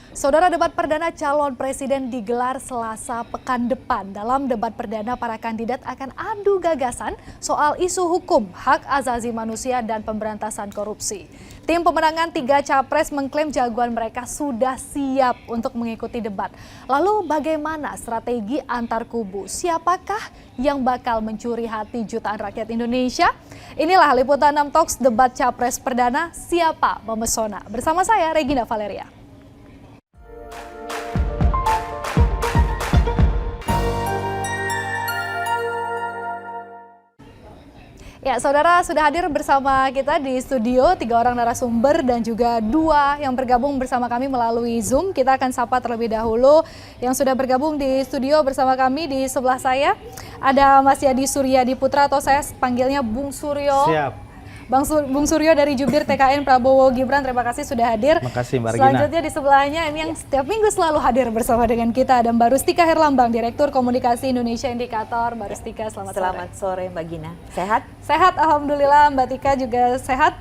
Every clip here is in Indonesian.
Saudara, debat perdana calon presiden digelar Selasa pekan depan. Dalam debat perdana, para kandidat akan adu gagasan soal isu hukum, hak asasi manusia, dan pemberantasan korupsi. Tim pemenangan 3 capres mengklaim jagoan mereka sudah siap untuk mengikuti debat. Lalu bagaimana strategi antar kubu? Siapakah yang bakal mencuri hati jutaan rakyat Indonesia? Inilah liputan 6 Talks debat capres perdana, siapa memesona. Bersama saya Regina Valeria. Ya, saudara, sudah hadir bersama kita di studio 3 orang narasumber dan juga 2 yang bergabung bersama kami melalui Zoom. Kita akan sapa terlebih dahulu yang sudah bergabung di studio bersama kami. Di sebelah saya ada Mas Yadi Suryadi Putra, atau saya panggilnya Bung Suryo. Siap. Bung Suryo dari jubir TKN Prabowo Gibran, terima kasih sudah hadir. Terima kasih Mbak Regina. Selanjutnya di sebelahnya ini yang setiap minggu selalu hadir bersama dengan kita, ada Mbak Rustika Herlambang, Direktur Komunikasi Indonesia Indikator. Mbak Rustika, selamat sore. Mbak Gina. Sehat? Sehat, alhamdulillah. Mbak Tika juga sehat?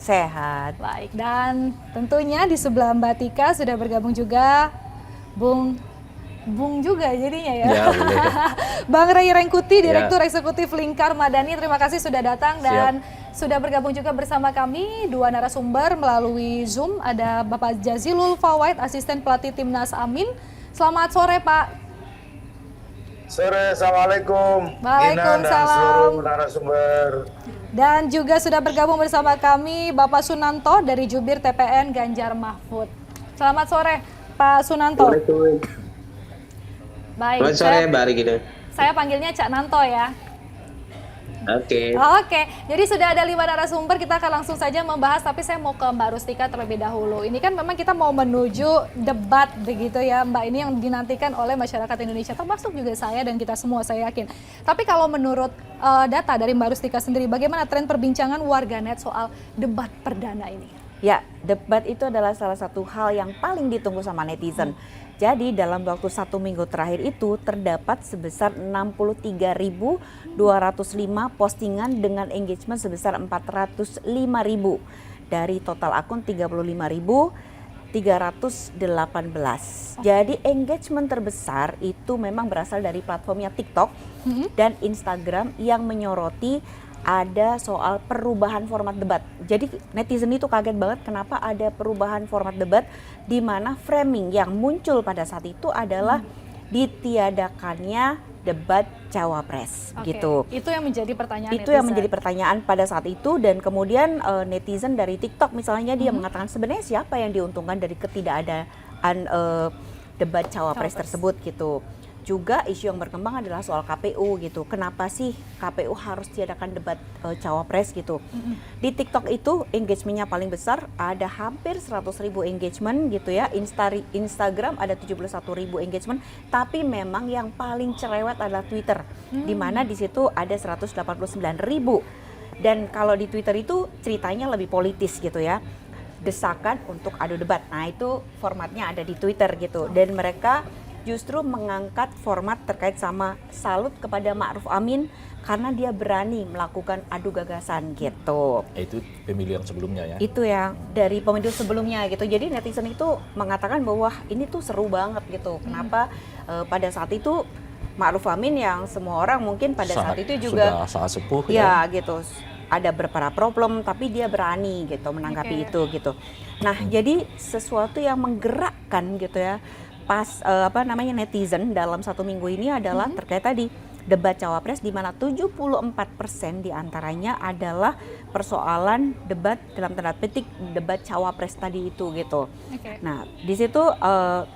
Sehat. Baik, dan tentunya di sebelah Mbak Tika sudah bergabung juga Bung juga jadinya ya. Ya, boleh. Bang Ray Rengkuti, Direktur Eksekutif Lingkar Madani, terima kasih sudah datang. Dan sudah bergabung juga bersama kami 2 narasumber melalui Zoom. Ada Bapak Jazilul Fawait, Asisten Pelatih Timnas Amin. Selamat sore Pak. Sore, Assalamualaikum. Waalaikumsalam. Gina dan seluruh narasumber. Dan juga sudah bergabung bersama kami Bapak Sunanto dari jubir TPN Ganjar Mahfud. Selamat sore Pak Sunanto. Baik, selamat sore Mbak Regina. Saya panggilnya Cak Nanto ya. Oke. Oke, jadi sudah ada 5 narasumber, kita akan langsung saja membahas, tapi saya mau ke Mbak Rustika terlebih dahulu. Ini kan memang kita mau menuju debat begitu ya Mbak, ini yang dinantikan oleh masyarakat Indonesia, termasuk juga saya dan kita semua saya yakin. Tapi kalau menurut data dari Mbak Rustika sendiri, bagaimana tren perbincangan warganet soal debat perdana ini? Ya, debat itu adalah salah satu hal yang paling ditunggu sama netizen. Jadi dalam waktu 1 minggu terakhir itu terdapat sebesar 63.205 postingan dengan engagement sebesar 405.000 dari total akun 35.318. Jadi engagement terbesar itu memang berasal dari platformnya TikTok dan Instagram yang menyoroti ada soal perubahan format debat. Jadi netizen itu kaget banget kenapa ada perubahan format debat, di mana framing yang muncul pada saat itu adalah ditiadakannya debat cawapres. Gitu. Itu yang menjadi pertanyaan itu netizen. Yang menjadi pertanyaan pada saat itu, dan kemudian netizen dari TikTok misalnya dia mengatakan sebenarnya siapa yang diuntungkan dari ketidakadaan debat cawapres tersebut gitu. Juga isu yang berkembang adalah soal KPU gitu. Kenapa sih KPU harus tiadakan debat cawapres gitu? Di TikTok itu engagementnya paling besar, ada hampir 100.000 engagement gitu ya. Instagram ada 71.000 engagement, tapi memang yang paling cerewet adalah Twitter, di mana di situ ada 189.000. Dan kalau di Twitter itu ceritanya lebih politis gitu ya. Desakan untuk adu debat. Nah, itu formatnya ada di Twitter gitu. Dan mereka justru mengangkat format terkait sama salut kepada Ma'ruf Amin karena dia berani melakukan adu gagasan gitu. Itu pemilu yang sebelumnya ya? Itu yang dari pemilu sebelumnya gitu. Jadi netizen itu mengatakan bahwa ini tuh seru banget gitu. Kenapa pada saat itu Ma'ruf Amin yang semua orang mungkin pada saat itu juga sudah sangat sepuh ya gitu. Ada beberapa problem tapi dia berani gitu menanggapi itu gitu. Nah, jadi sesuatu yang menggerakkan gitu ya netizen dalam 1 minggu ini adalah terkait tadi debat cawapres, di mana 74% diantaranya adalah persoalan debat dalam tanda petik debat cawapres tadi itu gitu. Nah, di situ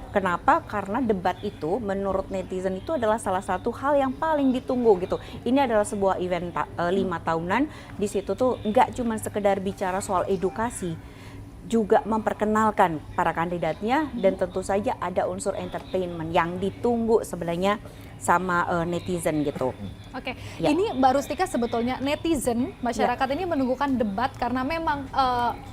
kenapa? Karena debat itu menurut netizen itu adalah salah satu hal yang paling ditunggu gitu. Ini adalah sebuah event 5 tahunan. Di situ tuh nggak cuma sekedar bicara soal edukasi, juga memperkenalkan para kandidatnya, dan tentu saja ada unsur entertainment yang ditunggu sebenarnya sama netizen gitu. Oke, ya. Ini Mbak Rustika, sebetulnya netizen masyarakat ini menunggukan debat karena memang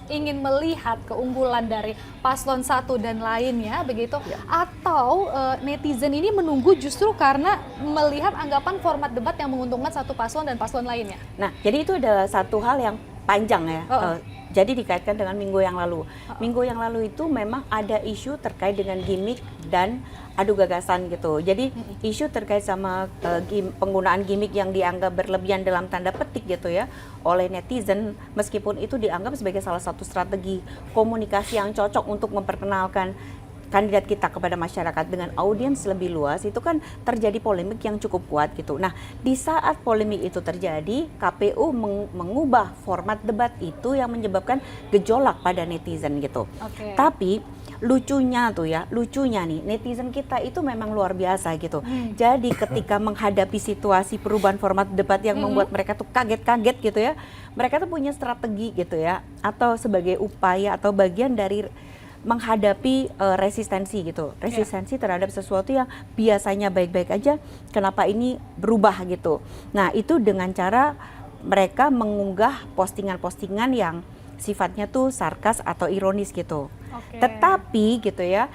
ingin melihat keunggulan dari paslon 1 dan lainnya begitu, atau netizen ini menunggu justru karena melihat anggapan format debat yang menguntungkan satu paslon dan paslon lainnya. Nah, jadi itu adalah satu hal yang panjang ya. Oh. Jadi dikaitkan dengan minggu yang lalu. Minggu yang lalu itu memang ada isu terkait dengan gimmick dan adu gagasan gitu. Jadi isu terkait sama penggunaan gimmick yang dianggap berlebihan dalam tanda petik gitu ya oleh netizen, meskipun itu dianggap sebagai salah satu strategi komunikasi yang cocok untuk memperkenalkan kandidat kita kepada masyarakat dengan audiens lebih luas, itu kan terjadi polemik yang cukup kuat gitu. Nah, di saat polemik itu terjadi, KPU mengubah format debat itu yang menyebabkan gejolak pada netizen gitu. Oke. Tapi lucunya nih, netizen kita itu memang luar biasa gitu. Jadi ketika menghadapi situasi perubahan format debat yang membuat mereka tuh kaget-kaget gitu ya, mereka tuh punya strategi gitu ya, atau sebagai upaya atau bagian dari menghadapi resistensi gitu, resistensi terhadap sesuatu yang biasanya baik-baik aja, kenapa ini berubah gitu. Nah, itu dengan cara mereka mengunggah postingan-postingan yang sifatnya tuh sarkas atau ironis gitu. Tetapi gitu ya,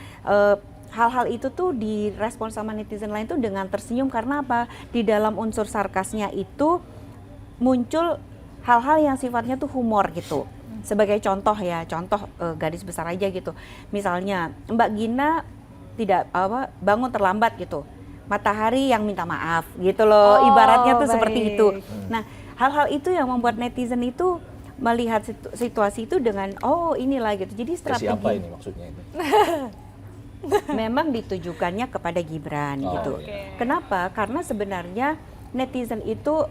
hal-hal itu tuh direspon sama netizen lain tuh dengan tersenyum, karena apa? Di dalam unsur sarkasnya itu muncul hal-hal yang sifatnya tuh humor gitu. Sebagai contoh ya, garis besar aja gitu. Misalnya Mbak Gina tidak bangun terlambat gitu. Matahari yang minta maaf gitu loh. Ibaratnya tuh seperti itu. Nah, hal-hal itu yang membuat netizen itu melihat situasi itu dengan inilah gitu. Jadi strategi. Siapa ini maksudnya ini? Memang ditujukannya kepada Gibran gitu. Kenapa? Karena sebenarnya netizen itu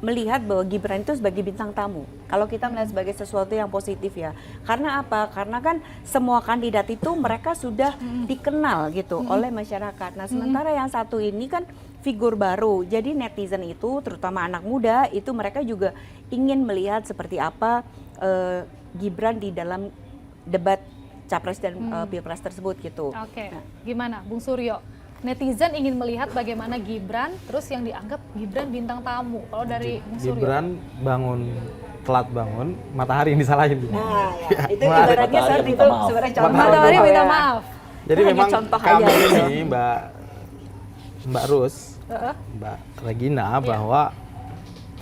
melihat bahwa Gibran itu sebagai bintang tamu. Kalau kita melihat sebagai sesuatu yang positif ya. Karena apa? Karena kan semua kandidat itu mereka sudah dikenal gitu oleh masyarakat. Nah, sementara yang satu ini kan figur baru. Jadi netizen itu, terutama anak muda, itu mereka juga ingin melihat seperti apa Gibran di dalam debat Capres dan Pilpres tersebut gitu. Oke, gimana Bung Suryo? Netizen ingin melihat bagaimana Gibran, terus yang dianggap Gibran bintang tamu. Kalau dari Bung Suryo? Gibran telat bangun, matahari yang disalahin. Nah, ya, itu ibaratnya saat itu sebenarnya contoh. Matahari doang minta ya. maaf. Jadi Hanya memang contoh kami aja. ini Mbak Rus, Mbak Regina, bahwa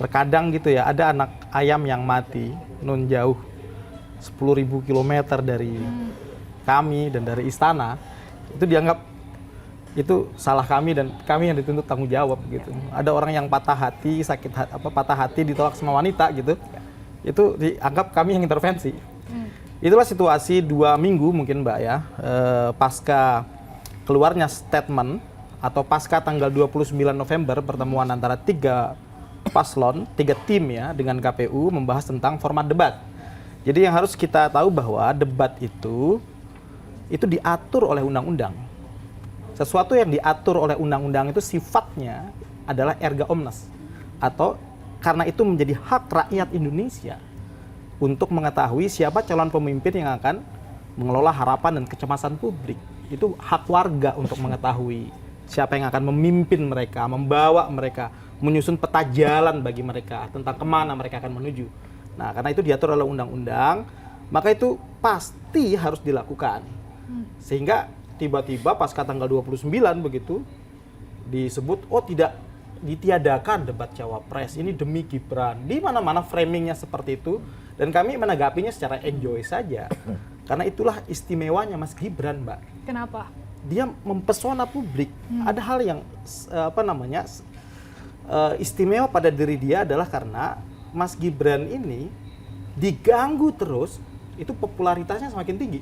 terkadang gitu ya, ada anak ayam yang mati nun jauh 10.000 kilometer dari kami dan dari istana, itu dianggap itu salah kami dan kami yang dituntut tanggung jawab gitu. Ada orang yang patah hati, patah hati ditolak sama wanita gitu. Itu dianggap kami yang intervensi. Itulah situasi 2 minggu mungkin Mbak ya, pasca keluarnya statement atau pasca tanggal 29 November pertemuan antara 3 paslon, 3 tim ya dengan KPU membahas tentang format debat. Jadi yang harus kita tahu bahwa debat itu diatur oleh undang-undang. Sesuatu yang diatur oleh undang-undang itu sifatnya adalah erga omnes, atau karena itu menjadi hak rakyat Indonesia untuk mengetahui siapa calon pemimpin yang akan mengelola harapan dan kecemasan publik. Itu hak warga untuk mengetahui siapa yang akan memimpin mereka, membawa mereka, menyusun peta jalan bagi mereka tentang kemana mereka akan menuju. Nah, karena itu diatur oleh undang-undang, maka itu pasti harus dilakukan. Sehingga tiba-tiba pasca tanggal 29 begitu disebut tidak ditiadakan debat cawapres ini demi Gibran. Di mana-mana framingnya seperti itu dan kami menanggapinya secara enjoy saja. Karena itulah istimewanya Mas Gibran, Mbak. Kenapa? Dia mempesona publik. Ada hal yang istimewa pada diri dia adalah karena Mas Gibran ini diganggu terus, itu popularitasnya semakin tinggi.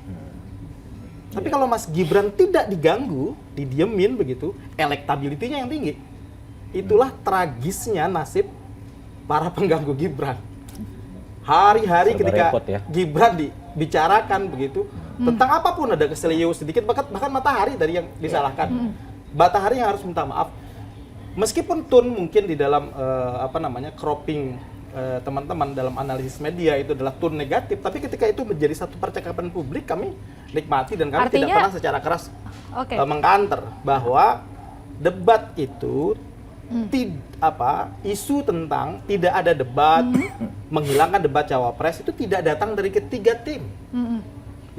Tapi kalau Mas Gibran tidak diganggu, didiemin begitu, elektabilitasnya yang tinggi. Itulah tragisnya nasib para pengganggu Gibran. Hari-hari ketika Gibran dibicarakan begitu, tentang apapun ada keselius sedikit, bahkan matahari tadi yang disalahkan. Matahari yang harus minta maaf. Meskipun tone mungkin di dalam cropping teman-teman dalam analisis media itu adalah tone negatif, tapi ketika itu menjadi satu percakapan publik, kami nikmati dan kami tidak pernah secara keras mengcounter bahwa debat itu isu tentang tidak ada debat, menghilangkan debat cawapres itu tidak datang dari ketiga tim.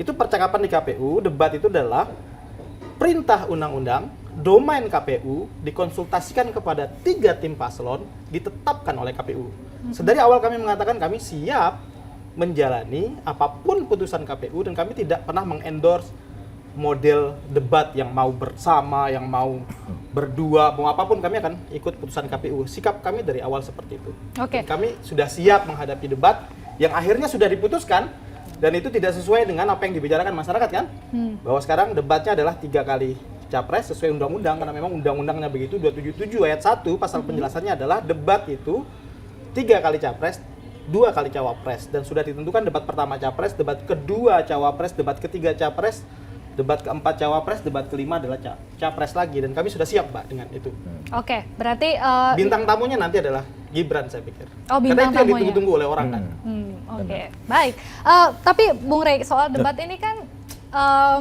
Itu percakapan di KPU, debat itu adalah perintah undang-undang, domain KPU, dikonsultasikan kepada 3 tim paslon, ditetapkan oleh KPU. Sedari awal kami mengatakan kami siap menjalani apapun putusan KPU dan kami tidak pernah mengendorse model debat yang mau bersama, yang mau berdua, mau apapun kami akan ikut putusan KPU. Sikap kami dari awal seperti itu. Oke. Dan kami sudah siap menghadapi debat yang akhirnya sudah diputuskan dan itu tidak sesuai dengan apa yang dibicarakan masyarakat kan? Bahwa sekarang debatnya adalah 3 kali capres sesuai undang-undang karena memang undang-undangnya begitu 277 ayat 1 pasal penjelasannya adalah debat itu 3 kali capres, 2 kali cawapres dan sudah ditentukan debat pertama capres, debat kedua cawapres, debat ketiga capres, debat keempat cawapres, debat kelima adalah capres lagi dan kami sudah siap Mbak dengan itu. Oke, berarti Bintang tamunya nanti adalah Gibran saya pikir. Oh, bintang karena itu yang tamunya. ditunggu-tunggu oleh orang kan. Oke, baik. Tapi Bung Rey, soal debat ini kan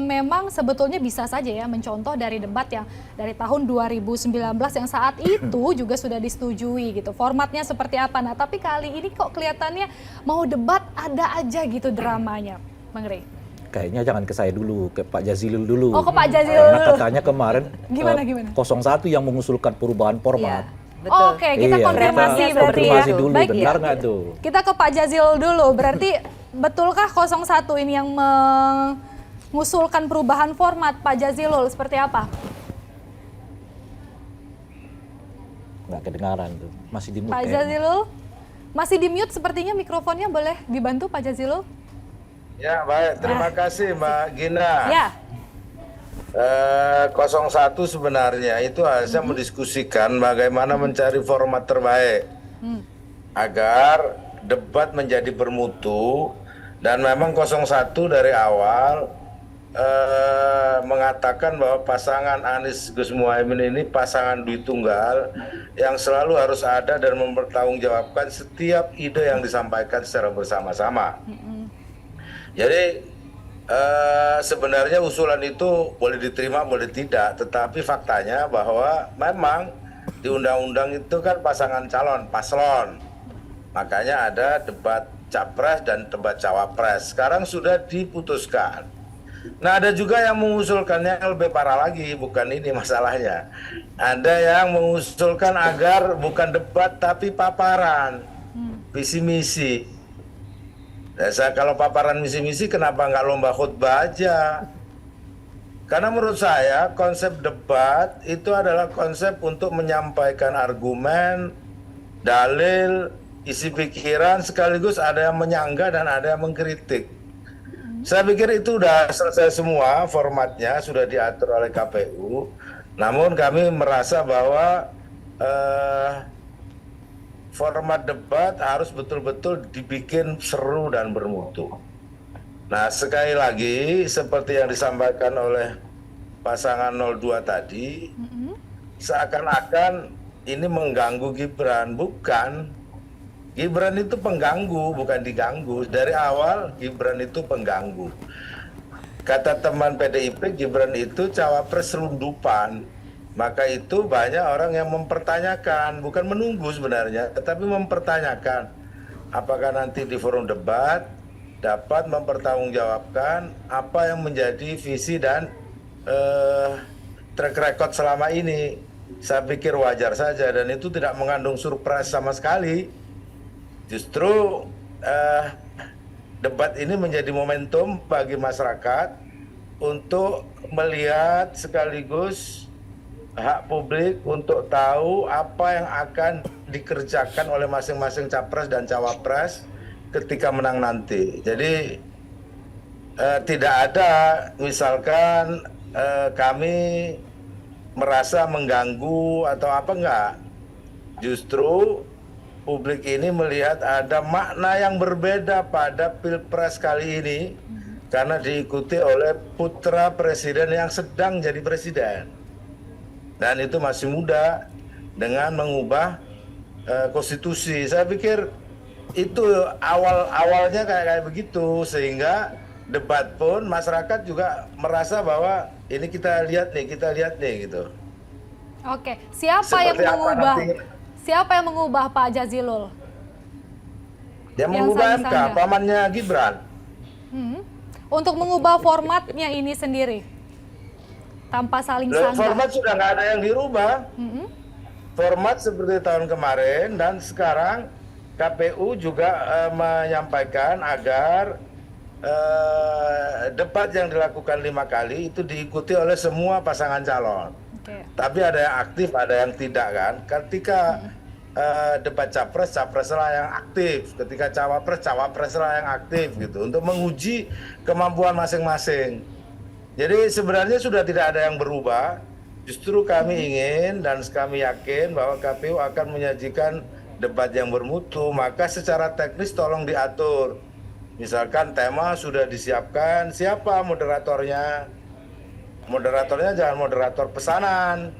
memang sebetulnya bisa saja ya mencontoh dari debat yang dari tahun 2019 yang saat itu juga sudah disetujui gitu. Formatnya seperti apa? Nah, tapi kali ini kok kelihatannya mau debat ada aja gitu dramanya, Bang Rey. Kayaknya jangan ke saya dulu, ke Pak Jazilul dulu. Oh, ke Pak Jazilul Karena dulu. katanya kemarin Gimana? 01 yang mengusulkan perubahan format. Betul. Oke, kita Iya, konfirmasi kita berarti konfirmasi ya. dulu, Baik, benar nggak tuh? kita ke Pak Jazil dulu. Berarti betulkah 01 ini yang mengusulkan perubahan format Pak Jazilul seperti apa? Nggak kedengaran tuh, masih di mute Pak kayaknya. Jazilul masih di mute sepertinya, mikrofonnya boleh dibantu Pak Jazilul? Ya baik, terima kasih Mbak Gina. Ya. 01 sebenarnya itu harusnya mendiskusikan bagaimana mencari format terbaik agar debat menjadi bermutu dan memang 01 dari awal mengatakan bahwa pasangan Anies Gus Muhaimin ini pasangan duit tunggal yang selalu harus ada dan mempertanggungjawabkan setiap ide yang disampaikan secara bersama-sama. Jadi sebenarnya usulan itu boleh diterima, boleh tidak, tetapi faktanya bahwa memang di undang-undang itu kan pasangan calon, paslon. Makanya ada debat capres dan debat cawapres. Sekarang sudah diputuskan. Nah, ada juga yang mengusulkannya yang lebih parah lagi, bukan ini masalahnya. Ada yang mengusulkan agar bukan debat tapi paparan, visi misi. Nah, kalau paparan misi-misi kenapa nggak lomba khutbah aja? Karena menurut saya konsep debat itu adalah konsep untuk menyampaikan argumen, dalil, isi pikiran, sekaligus ada yang menyanggah dan ada yang mengkritik. Saya pikir itu sudah selesai semua, formatnya sudah diatur oleh KPU. Namun kami merasa bahwa format debat harus betul-betul dibikin seru dan bermutu. Nah, sekali lagi seperti yang disampaikan oleh pasangan 02 tadi, seakan-akan ini mengganggu Gibran. Bukan. Gibran itu pengganggu, bukan diganggu. Dari awal Gibran itu pengganggu. Kata teman PDIP, Gibran itu cawapres selundupan. Maka itu banyak orang yang mempertanyakan, bukan menunggu sebenarnya, tetapi mempertanyakan apakah nanti di forum debat dapat mempertanggungjawabkan apa yang menjadi visi dan track record selama ini. Saya pikir wajar saja dan itu tidak mengandung surprise sama sekali. Justru debat ini menjadi momentum bagi masyarakat untuk melihat sekaligus hak publik untuk tahu apa yang akan dikerjakan oleh masing-masing capres dan cawapres ketika menang nanti. Jadi tidak ada misalkan kami merasa mengganggu atau apa enggak. Justru publik ini melihat ada makna yang berbeda pada Pilpres kali ini karena diikuti oleh putra presiden yang sedang jadi presiden. Dan itu masih muda dengan mengubah konstitusi. Saya pikir itu awalnya kayak begitu sehingga debat pun masyarakat juga merasa bahwa ini kita lihat nih gitu. Oke, siapa Seperti yang mengubah? nanti? Siapa yang mengubah Pak Jazilul? Yang Yang mengubah MK, saling-sanggah. pamannya Gibran. Untuk mengubah formatnya ini sendiri tanpa saling sanggah. Format sudah nggak ada yang dirubah. Format seperti tahun kemarin dan sekarang KPU juga menyampaikan agar debat yang dilakukan 5 kali itu diikuti oleh semua pasangan calon. Tapi ada yang aktif, ada yang tidak kan. Ketika debat capres, capreslah yang aktif. Ketika cawapres, cawapreslah yang aktif gitu. Untuk menguji kemampuan masing-masing. Jadi sebenarnya sudah tidak ada yang berubah. Justru kami ingin dan kami yakin bahwa KPU akan menyajikan debat yang bermutu. Maka secara teknis tolong diatur. Misalkan tema sudah disiapkan, siapa moderatornya? Moderatornya jangan moderator pesanan.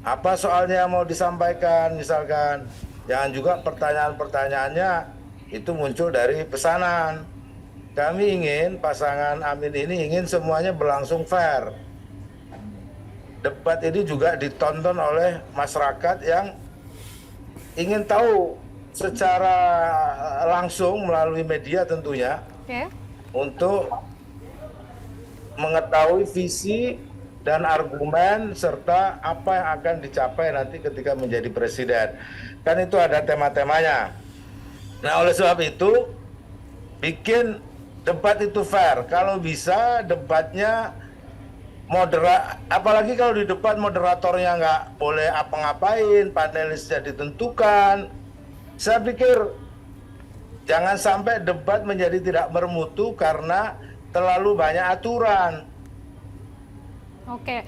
Apa soalnya yang mau disampaikan misalkan. Jangan juga pertanyaan-pertanyaannya itu muncul dari pesanan. Kami ingin pasangan Amin ini ingin semuanya berlangsung fair. Debat ini juga ditonton oleh masyarakat yang ingin tahu secara langsung melalui media tentunya untuk mengetahui visi dan argumen serta apa yang akan dicapai nanti ketika menjadi presiden. Kan itu ada tema-temanya. Nah, oleh sebab itu bikin debat itu fair. Kalau bisa debatnya moderat, apalagi kalau di debat moderatornya nggak boleh apa-ngapain, panelisnya ditentukan. Saya pikir jangan sampai debat menjadi tidak bermutu karena terlalu banyak aturan. Oke,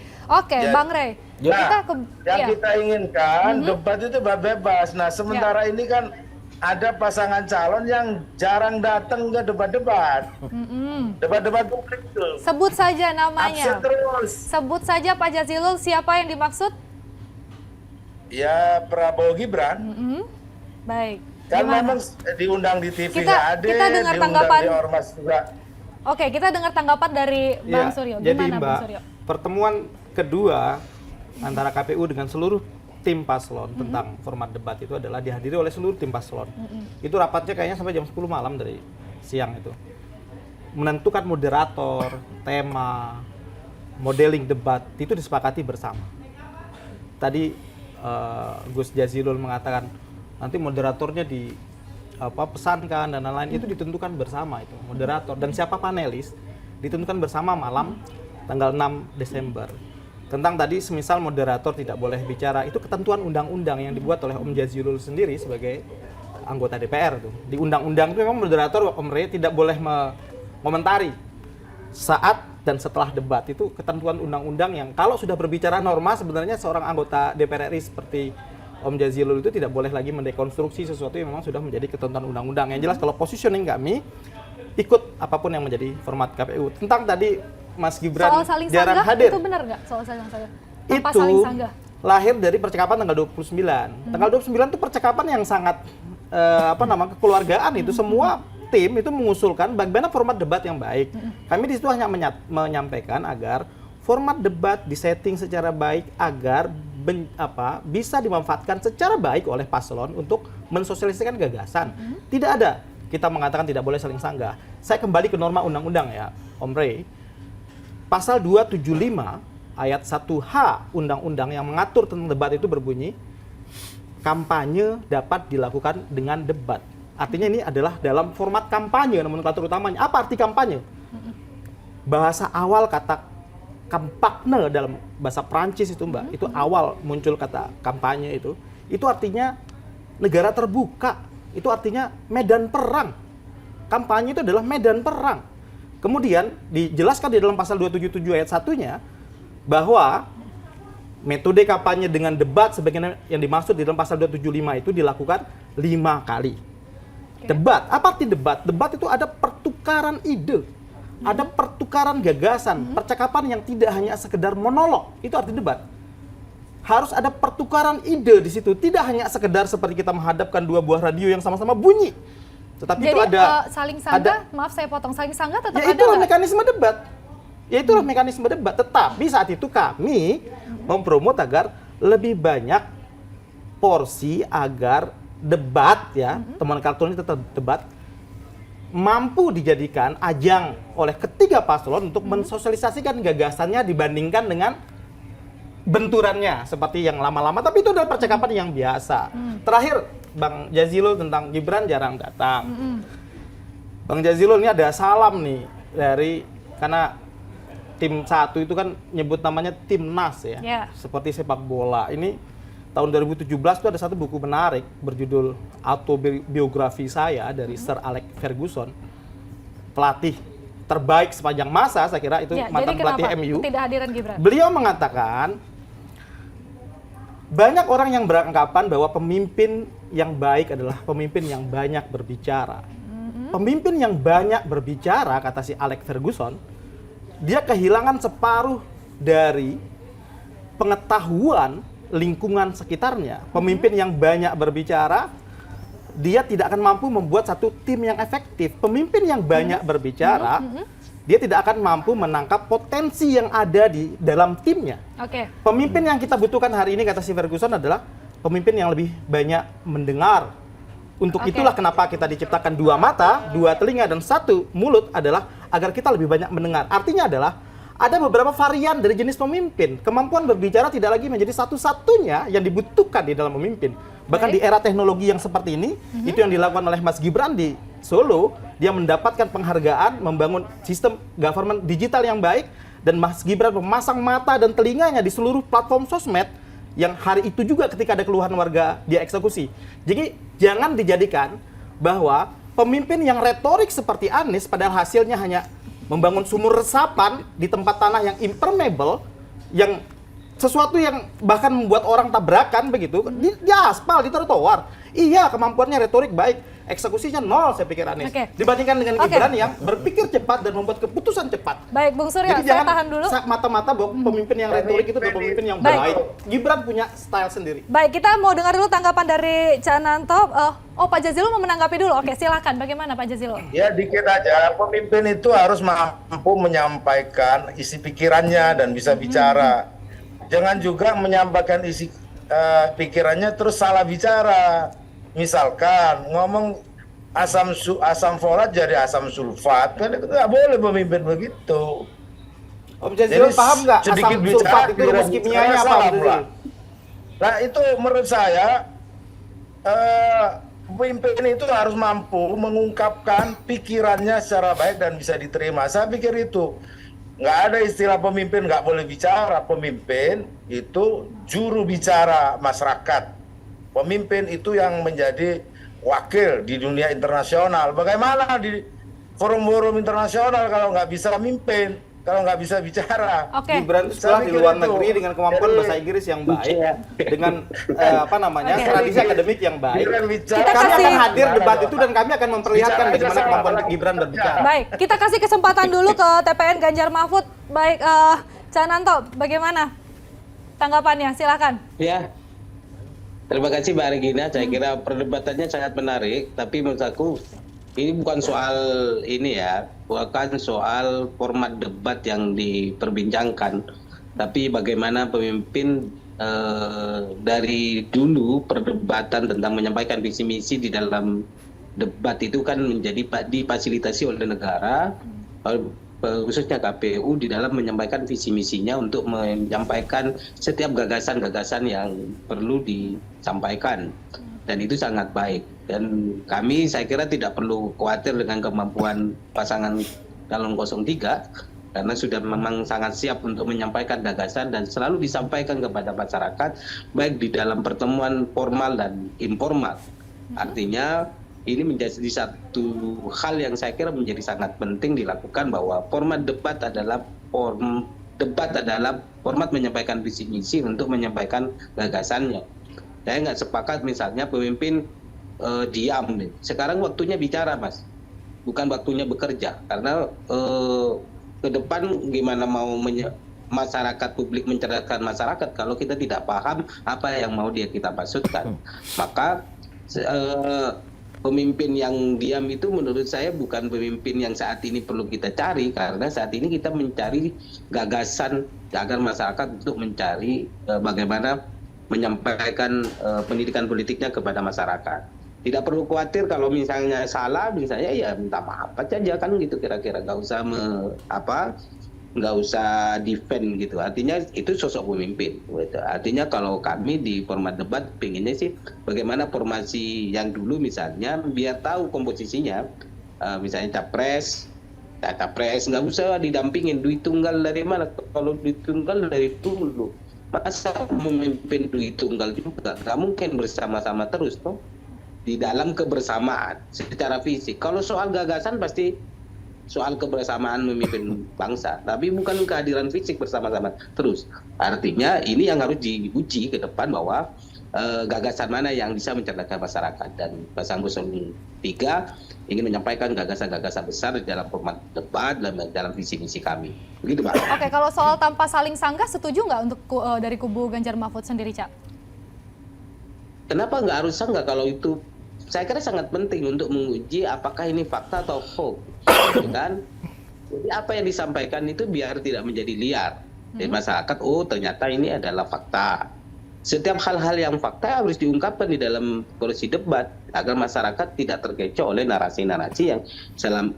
Ya. Bang Rey. Nah, kita inginkan debat itu bebas. Nah, sementara ini kan ada pasangan calon yang jarang datang ke debat-debat. Debat-debat publik itu. Sebut saja namanya. Absen terus. Sebut saja Pak Jazilul, siapa yang dimaksud? Ya, Prabowo Gibran. Baik. Kan Gimana? memang diundang di TV Kita ada, dengar diundang tanggapan. di Ormas juga. Oke, kita dengar tanggapan dari Bang Ya, Suryo. jadi Gimana Mbak, Bang Suryo? pertemuan kedua antara KPU dengan seluruh tim paslon tentang format debat itu adalah dihadiri oleh seluruh tim paslon. Itu rapatnya kayaknya sampai jam 10 malam dari siang itu. Menentukan moderator, tema, modeling debat itu disepakati bersama. Tadi Gus Jazilul mengatakan nanti moderatornya pesankan dan lain-lain, itu ditentukan bersama itu moderator dan siapa panelis ditentukan bersama malam tanggal 6 Desember. Tentang tadi semisal moderator tidak boleh bicara, itu ketentuan undang-undang yang dibuat oleh Om Jazilul sendiri sebagai anggota DPR tuh. Di undang-undang itu memang moderator Om Rey tidak boleh mengomentari saat dan setelah debat. Itu ketentuan undang-undang yang kalau sudah berbicara norma sebenarnya seorang anggota DPR RI seperti Om Jazilul itu tidak boleh lagi mendekonstruksi sesuatu yang memang sudah menjadi ketentuan undang-undang. Yang jelas kalau positioning kami ikut apapun yang menjadi format KPU. Tentang tadi Mas Gibran Soal saling jarang sanggah, hadir. itu benar nggak soal saling sanggah? Tanpa Itu saling sanggah. lahir dari percakapan tanggal 29. Tanggal 29 itu percakapan yang sangat kekeluargaan itu semua tim itu mengusulkan bagaimana format debat yang baik. Kami di situ hanya menyampaikan agar format debat disetting secara baik agar bisa dimanfaatkan secara baik oleh paslon untuk mensosialisasikan gagasan. Tidak ada kita mengatakan tidak boleh saling sanggah. Saya kembali ke norma undang-undang ya, Om Rey. Pasal 275 ayat 1H undang-undang yang mengatur tentang debat itu berbunyi, kampanye dapat dilakukan dengan debat. Artinya ini adalah dalam format kampanye, nomenklatur utamanya. Apa arti kampanye? Bahasa awal kata kampanye dalam bahasa Prancis itu Mbak, itu awal muncul kata kampanye itu artinya negara terbuka, itu artinya medan perang. Kampanye itu adalah medan perang. Kemudian dijelaskan di dalam pasal 277 ayat 1-nya bahwa metode kampanye dengan debat sebagaimana yang dimaksud di dalam pasal 275 itu dilakukan 5 kali. Debat, apa arti debat? Debat itu ada pertukaran ide, ada pertukaran gagasan, percakapan yang tidak hanya sekedar monolog, itu arti debat. Harus ada pertukaran ide di situ, tidak hanya sekedar seperti kita menghadapkan dua buah radio yang sama-sama bunyi. Tetapi jadi itu ada saling sanggah, maaf saya potong, saling sanggah tetap ya ada itulah nggak? mekanisme debat. Ya itulah mekanisme debat. Tetapi saat itu kami mempromot agar lebih banyak porsi agar debat ya, teman kartun ini tetap debat mampu dijadikan ajang oleh ketiga paslon untuk mensosialisasikan gagasannya dibandingkan dengan benturannya seperti yang lama-lama, tapi itu adalah percakapan yang biasa. Terakhir, Bang Jazilul tentang Gibran jarang datang. Bang Jazilul, ini ada salam nih dari, karena tim 1 itu kan nyebut namanya Timnas ya, seperti sepak bola. Ini tahun 2017 itu ada satu buku menarik berjudul Autobiografi Saya dari Sir Alex Ferguson, pelatih terbaik sepanjang masa, saya kira itu mantan pelatih MU. Ketidakhadiran Gibran. Beliau mengatakan banyak orang yang beranggapan bahwa pemimpin yang baik adalah pemimpin yang banyak berbicara. Pemimpin yang banyak berbicara, kata si Alex Ferguson, dia kehilangan separuh dari pengetahuan lingkungan sekitarnya. Pemimpin yang banyak berbicara, dia tidak akan mampu membuat satu tim yang efektif. Pemimpin yang banyak berbicara, dia tidak akan mampu menangkap potensi yang ada di dalam timnya. Pemimpin yang kita butuhkan hari ini, kata si Ferguson, adalah pemimpin yang lebih banyak mendengar. Untuk itulah kenapa kita diciptakan 2 mata, 2 telinga, dan 1 mulut, adalah agar kita lebih banyak mendengar. Artinya adalah ada beberapa varian dari jenis pemimpin. Kemampuan berbicara tidak lagi menjadi satu-satunya yang dibutuhkan di dalam memimpin. Bahkan di era teknologi yang seperti ini, itu yang dilakukan oleh Mas Gibran di Solo. Dia mendapatkan penghargaan, membangun sistem government digital yang baik, dan Mas Gibran memasang mata dan telinganya di seluruh platform sosmed yang hari itu juga ketika ada keluhan warga dia eksekusi. Jadi jangan dijadikan bahwa pemimpin yang retorik seperti Anies padahal hasilnya hanya membangun sumur resapan di tempat tanah yang impermeable, yang sesuatu yang bahkan membuat orang tabrakan begitu, di aspal, di trotoar. Iya, kemampuannya retorik baik, eksekusinya 0 saya pikir Anies. Dibandingkan dengan Gibran yang berpikir cepat dan membuat keputusan cepat. Baik, Bung Suryo, jadi saya jangan tahan dulu. mata-mata bahwa pemimpin yang retorik itu adalah pemimpin yang baik. Gibran punya style sendiri. Baik, kita mau dengar dulu tanggapan dari Cak Nanto. Pak Jazilul mau menanggapi dulu. Oke, silakan. Bagaimana Pak Jazilul? Ya, dikit aja. Pemimpin itu harus mampu menyampaikan isi pikirannya dan bisa bicara. Jangan juga menyampaikan isi pikirannya terus salah bicara. Misalkan ngomong asam folat jadi asam sulfat, kan itu nggak boleh pemimpin begitu. Om Jazilul paham nggak asam sulfat itu rumus kimianya apa? Nah itu menurut saya pemimpin itu harus mampu mengungkapkan pikirannya secara baik dan bisa diterima. Saya pikir itu nggak ada istilah pemimpin nggak boleh bicara. Pemimpin itu juru bicara masyarakat. Pemimpin itu yang menjadi wakil di dunia internasional. Bagaimana di forum-forum internasional kalau nggak bisa memimpin, kalau nggak bisa bicara? Gibran setelah di luar negeri dengan kemampuan bahasa Inggris yang baik, dengan tradisi akademik yang baik. Kami akan hadir debat itu dan kami akan memperlihatkan bagaimana kemampuan Gibran berbicara. Baik, kita kasih kesempatan dulu ke TPN Ganjar Mahfud. Baik, Cak Nanto, bagaimana tanggapannya? Silakan. Ya. Terima kasih Mbak Regina, saya kira perdebatannya sangat menarik, tapi menurut aku ini bukan soal ini ya, bukan soal format debat yang diperbincangkan, tapi bagaimana pemimpin dari dulu perdebatan tentang menyampaikan visi misi di dalam debat itu kan menjadi difasilitasi oleh negara, khususnya KPU di dalam menyampaikan visi misinya untuk menyampaikan setiap gagasan-gagasan yang perlu disampaikan, dan itu sangat baik. Dan kami saya kira tidak perlu khawatir dengan kemampuan pasangan calon 03 karena sudah memang sangat siap untuk menyampaikan gagasan dan selalu disampaikan kepada masyarakat baik di dalam pertemuan formal dan informal. Artinya ini menjadi satu hal yang saya kira menjadi sangat penting dilakukan, bahwa format debat adalah format menyampaikan visi misi untuk menyampaikan gagasannya. Saya nggak sepakat misalnya pemimpin diam nih. Sekarang waktunya bicara, Mas, bukan waktunya bekerja, karena ke depan gimana mau masyarakat, publik mencerdaskan masyarakat kalau kita tidak paham apa yang mau kita maksudkan. Maka pemimpin yang diam itu menurut saya bukan pemimpin yang saat ini perlu kita cari, karena saat ini kita mencari gagasan agar masyarakat untuk mencari bagaimana menyampaikan pendidikan politiknya kepada masyarakat. Tidak perlu khawatir kalau misalnya salah, misalnya ya minta maaf aja kan gitu, kira-kira nggak usah nggak usah defend gitu. Artinya itu sosok pemimpin. Gitu. Artinya kalau kami di format debat pengennya sih bagaimana formasi yang dulu misalnya biar tahu komposisinya, misalnya capres nggak usah didampingin duit tunggal dari mana. Kalau duit tunggal dari dulu masa memimpin duit tunggal juga nggak mungkin bersama-sama terus toh di dalam kebersamaan secara fisik. Kalau soal gagasan pasti soal kebersamaan memimpin bangsa, tapi bukan kehadiran fisik bersama-sama terus. Artinya ini yang harus diuji ke depan bahwa gagasan mana yang bisa mencerdaskan masyarakat, dan Pasangan 03 ingin menyampaikan gagasan-gagasan besar dalam format debat dalam visi misi kami. Begitu, Pak. Oke, kalau soal tanpa saling sanggah, setuju nggak untuk dari kubu Ganjar Mahfud sendiri, Cak? Kenapa nggak harus sanggah kalau itu? Saya kira sangat penting untuk menguji apakah ini fakta atau hoax, gitu kan? Jadi apa yang disampaikan itu biar tidak menjadi liar di masyarakat. Oh, ternyata ini adalah fakta. Setiap hal-hal yang fakta harus diungkapkan di dalam kursi debat agar masyarakat tidak terkecoh oleh narasi-narasi yang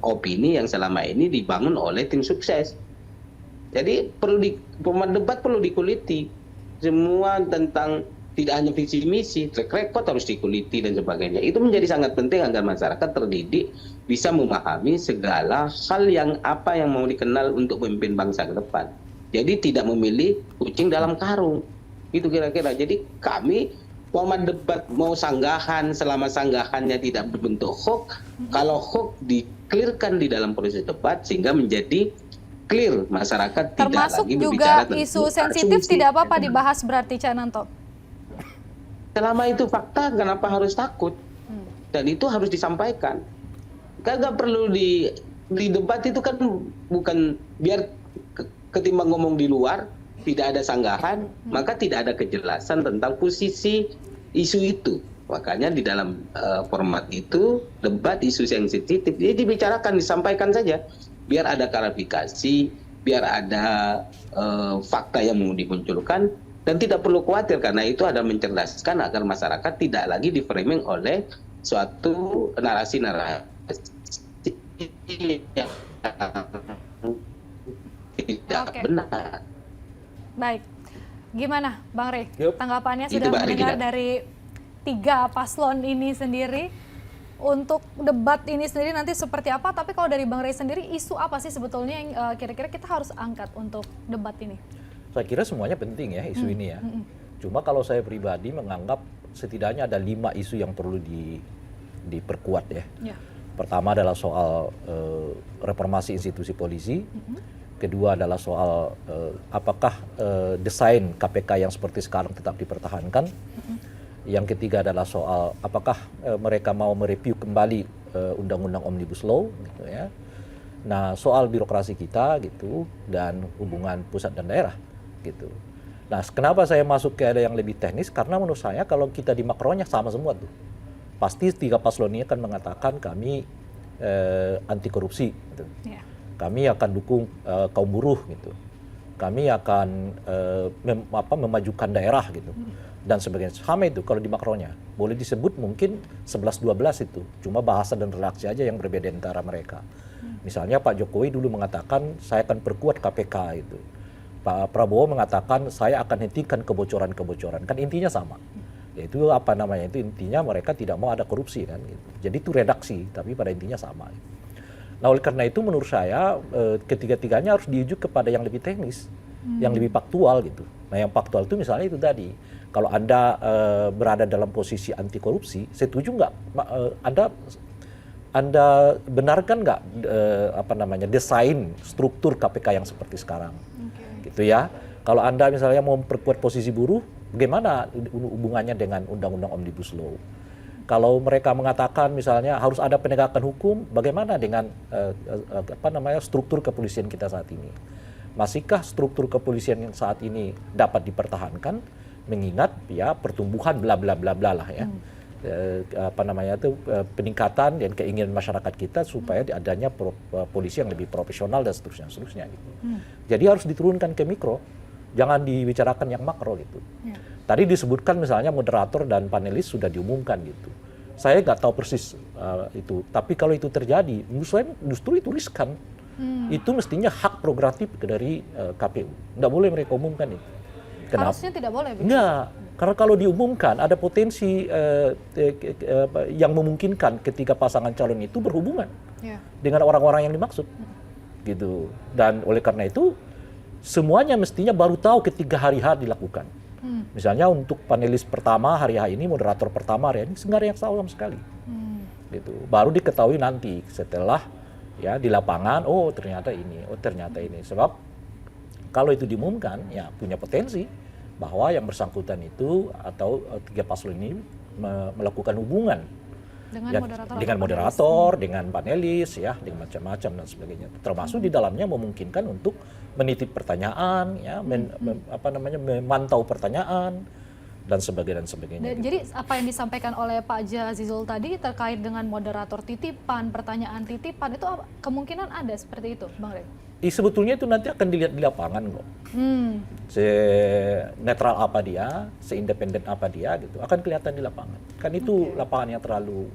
opini yang selama ini dibangun oleh tim sukses. Jadi format debat perlu dikuliti semua tentang tidak hanya visi misi, track record harus dikuliti dan sebagainya. Itu menjadi sangat penting agar masyarakat terdidik bisa memahami segala hal yang apa yang mau dikenal untuk memimpin bangsa ke depan. Jadi tidak memilih kucing dalam karung. Itu kira-kira. Jadi kami format debat mau sanggahan selama sanggahannya tidak berbentuk hoax, kalau hoax di-clearkan di dalam proses debat sehingga menjadi clear masyarakat termasuk tidak lagi juga berbicara isu sensitif tidak apa-apa dibahas berarti, Cak Nanto? Selama itu fakta, kenapa harus takut? Dan itu harus disampaikan. Kan nggak perlu di debat itu kan bukan biar ketimbang ngomong di luar, tidak ada sanggahan, maka tidak ada kejelasan tentang posisi isu itu. Makanya di dalam format itu, debat isu sensitif, jadi dibicarakan, disampaikan saja. Biar ada klarifikasi, biar ada fakta yang mau dimunculkan, dan tidak perlu khawatir karena itu ada mencerdaskan agar masyarakat tidak lagi di-framing oleh suatu narasi-narasi yang tidak benar. Baik, gimana Bang Rey? Yup. Tanggapannya Itu, sudah Mbak mendengar Regina. dari 3 paslon ini sendiri. Untuk debat ini sendiri nanti seperti apa? Tapi kalau dari Bang Rey sendiri, isu apa sih sebetulnya yang kira-kira kita harus angkat untuk debat ini? Saya kira semuanya penting ya isu ini ya. Cuma kalau saya pribadi menganggap setidaknya ada 5 isu yang perlu diperkuat ya. Pertama adalah soal reformasi institusi polisi. Kedua adalah soal apakah desain KPK yang seperti sekarang tetap dipertahankan. Yang ketiga adalah soal apakah mereka mau mereview kembali Undang-Undang Omnibus Law gitu ya. Nah, soal birokrasi kita gitu dan hubungan pusat dan daerah gitu. Nah, kenapa saya masuk ke ada yang lebih teknis? Karena menurut saya kalau kita di makronya sama semua tuh. Pasti 3 paslon ini akan mengatakan kami anti korupsi gitu. Kami akan dukung kaum buruh gitu. Kami akan memajukan daerah gitu. Dan sebagainya. Sama itu kalau di makronya. Boleh disebut mungkin 11-12 itu. Cuma bahasa dan redaksi aja yang berbeda antara mereka. Misalnya Pak Jokowi dulu mengatakan saya akan perkuat KPK itu. Pak Prabowo mengatakan saya akan hentikan kebocoran-kebocoran. Kan intinya sama. Yaitu apa namanya, itu intinya mereka tidak mau ada korupsi kan gitu. Jadi itu redaksi tapi pada intinya sama. Nah, oleh karena itu menurut saya ketiga-tiganya harus diujuk kepada yang lebih teknis, yang lebih faktual gitu. Nah, yang faktual itu misalnya itu tadi, kalau Anda berada dalam posisi anti korupsi, setuju nggak Anda benarkan nggak desain struktur KPK yang seperti sekarang, gitu ya? Kalau Anda misalnya mau memperkuat posisi buruh, bagaimana hubungannya dengan Undang-Undang Omnibus Law? Kalau mereka mengatakan misalnya harus ada penegakan hukum, bagaimana dengan struktur kepolisian kita saat ini? Masihkah struktur kepolisian yang saat ini dapat dipertahankan mengingat ya pertumbuhan bla bla bla bla lah ya. Peningkatan dan keinginan masyarakat kita supaya adanya polisi yang lebih profesional dan seterusnya gitu. Jadi harus diturunkan ke mikro, jangan dibicarakan yang makro gitu. Tadi disebutkan misalnya moderator dan panelis sudah diumumkan gitu. Saya nggak tahu persis itu, tapi kalau itu terjadi, menurut saya justru dituliskan Itu mestinya hak prerogatif dari KPU. Nggak boleh mereka umumkan itu. Kenapa? Harusnya tidak boleh. Enggak, karena kalau diumumkan ada potensi yang memungkinkan ketika pasangan calon itu berhubungan dengan orang-orang yang dimaksud, gitu. Dan oleh karena itu semuanya mestinya baru tahu ketika hari H dilakukan. Misalnya untuk panelis pertama hari H ini, moderator pertama hari ini, nggak ada yang tahu sama sekali, gitu. Baru diketahui nanti setelah ya di lapangan, oh ternyata ini, oh ternyata ini. Sebab kalau itu diumumkan, ya punya potensi bahwa yang bersangkutan itu atau tiga paslon ini melakukan hubungan dengan moderator, dengan panelis, ya, dengan macam-macam dan sebagainya. Termasuk di dalamnya memungkinkan untuk menitip pertanyaan, ya, memantau pertanyaan dan sebagainya. Jadi apa yang disampaikan oleh Pak Jazilul tadi terkait dengan moderator titipan, pertanyaan titipan itu kemungkinan ada seperti itu, Bang Rey? Sebetulnya itu nanti akan dilihat di lapangan kok. Se-netral apa dia, se-independen apa dia, gitu. Akan kelihatan di lapangan. Kan itu lapangan yang terlalu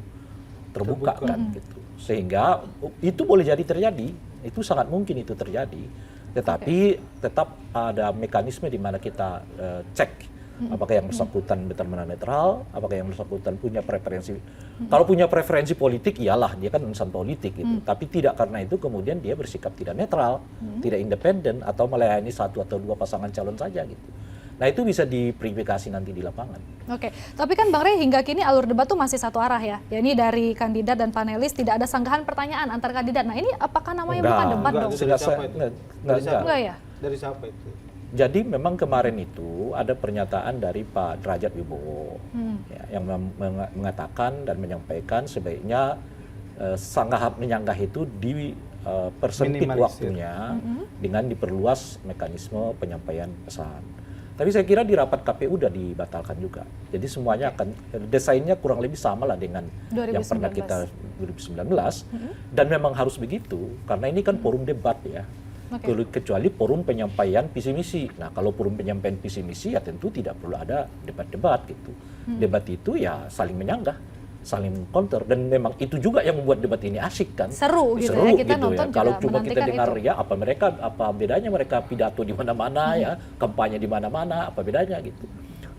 terbuka kan, gitu. Sehingga itu boleh jadi terjadi, itu sangat mungkin itu terjadi. Tetapi tetap ada mekanisme di mana kita cek apakah yang bersangkutan benar-benar netral, apakah yang bersangkutan punya preferensi. Kalau punya preferensi politik, iyalah dia kan insan politik gitu. Tapi tidak karena itu kemudian dia bersikap tidak netral, tidak independen atau melayani satu atau dua pasangan calon saja gitu. Nah itu bisa diverifikasi nanti di lapangan. Oke, tapi kan Bang Rey hingga kini alur debat tuh masih satu arah ya. Ya ini dari kandidat dan panelis tidak ada sanggahan pertanyaan antar kandidat. Nah ini apakah namanya bukan debat dong? Enggak ya? Dari siapa itu? Jadi memang kemarin itu ada pernyataan dari Pak Derajat Wibowo ya, yang mengatakan dan menyampaikan sebaiknya menyanggah itu persempit waktunya dengan diperluas mekanisme penyampaian pesan. Tapi saya kira di rapat KPU udah dibatalkan juga. Jadi semuanya akan desainnya kurang lebih sama lah dengan 2019. Yang pernah kita 2019 dan memang harus begitu karena ini kan forum debat ya. Kecuali forum penyampaian visi misi. Nah kalau forum penyampaian visi misi ya tentu tidak perlu ada debat-debat gitu. Debat itu ya saling menyanggah, saling counter dan memang itu juga yang membuat debat ini asik kan. Seru gitu ya kita gitu nonton ya. Kalau cuma kita dengar itu. Ya apa bedanya mereka pidato di mana-mana ya, kampanye di mana-mana, apa bedanya gitu.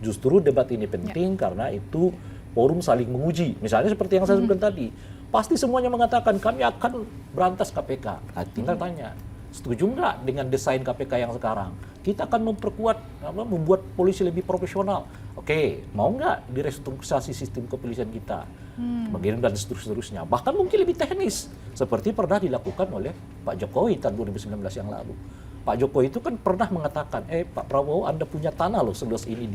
Justru debat ini penting karena itu forum saling menguji. Misalnya seperti yang saya sebutkan tadi, pasti semuanya mengatakan kami akan berantas KPK. Nah, tinggal tanya, setuju nggak dengan desain KPK yang sekarang? Kita akan membuat polisi lebih profesional. Oke, mau nggak direstrukturisasi sistem kepolisian kita? Bagian dan seterusnya. Bahkan mungkin lebih teknis, seperti pernah dilakukan oleh Pak Jokowi tahun 2019 yang lalu. Pak Jokowi itu kan pernah mengatakan, Pak Prabowo Anda punya tanah loh seluas ini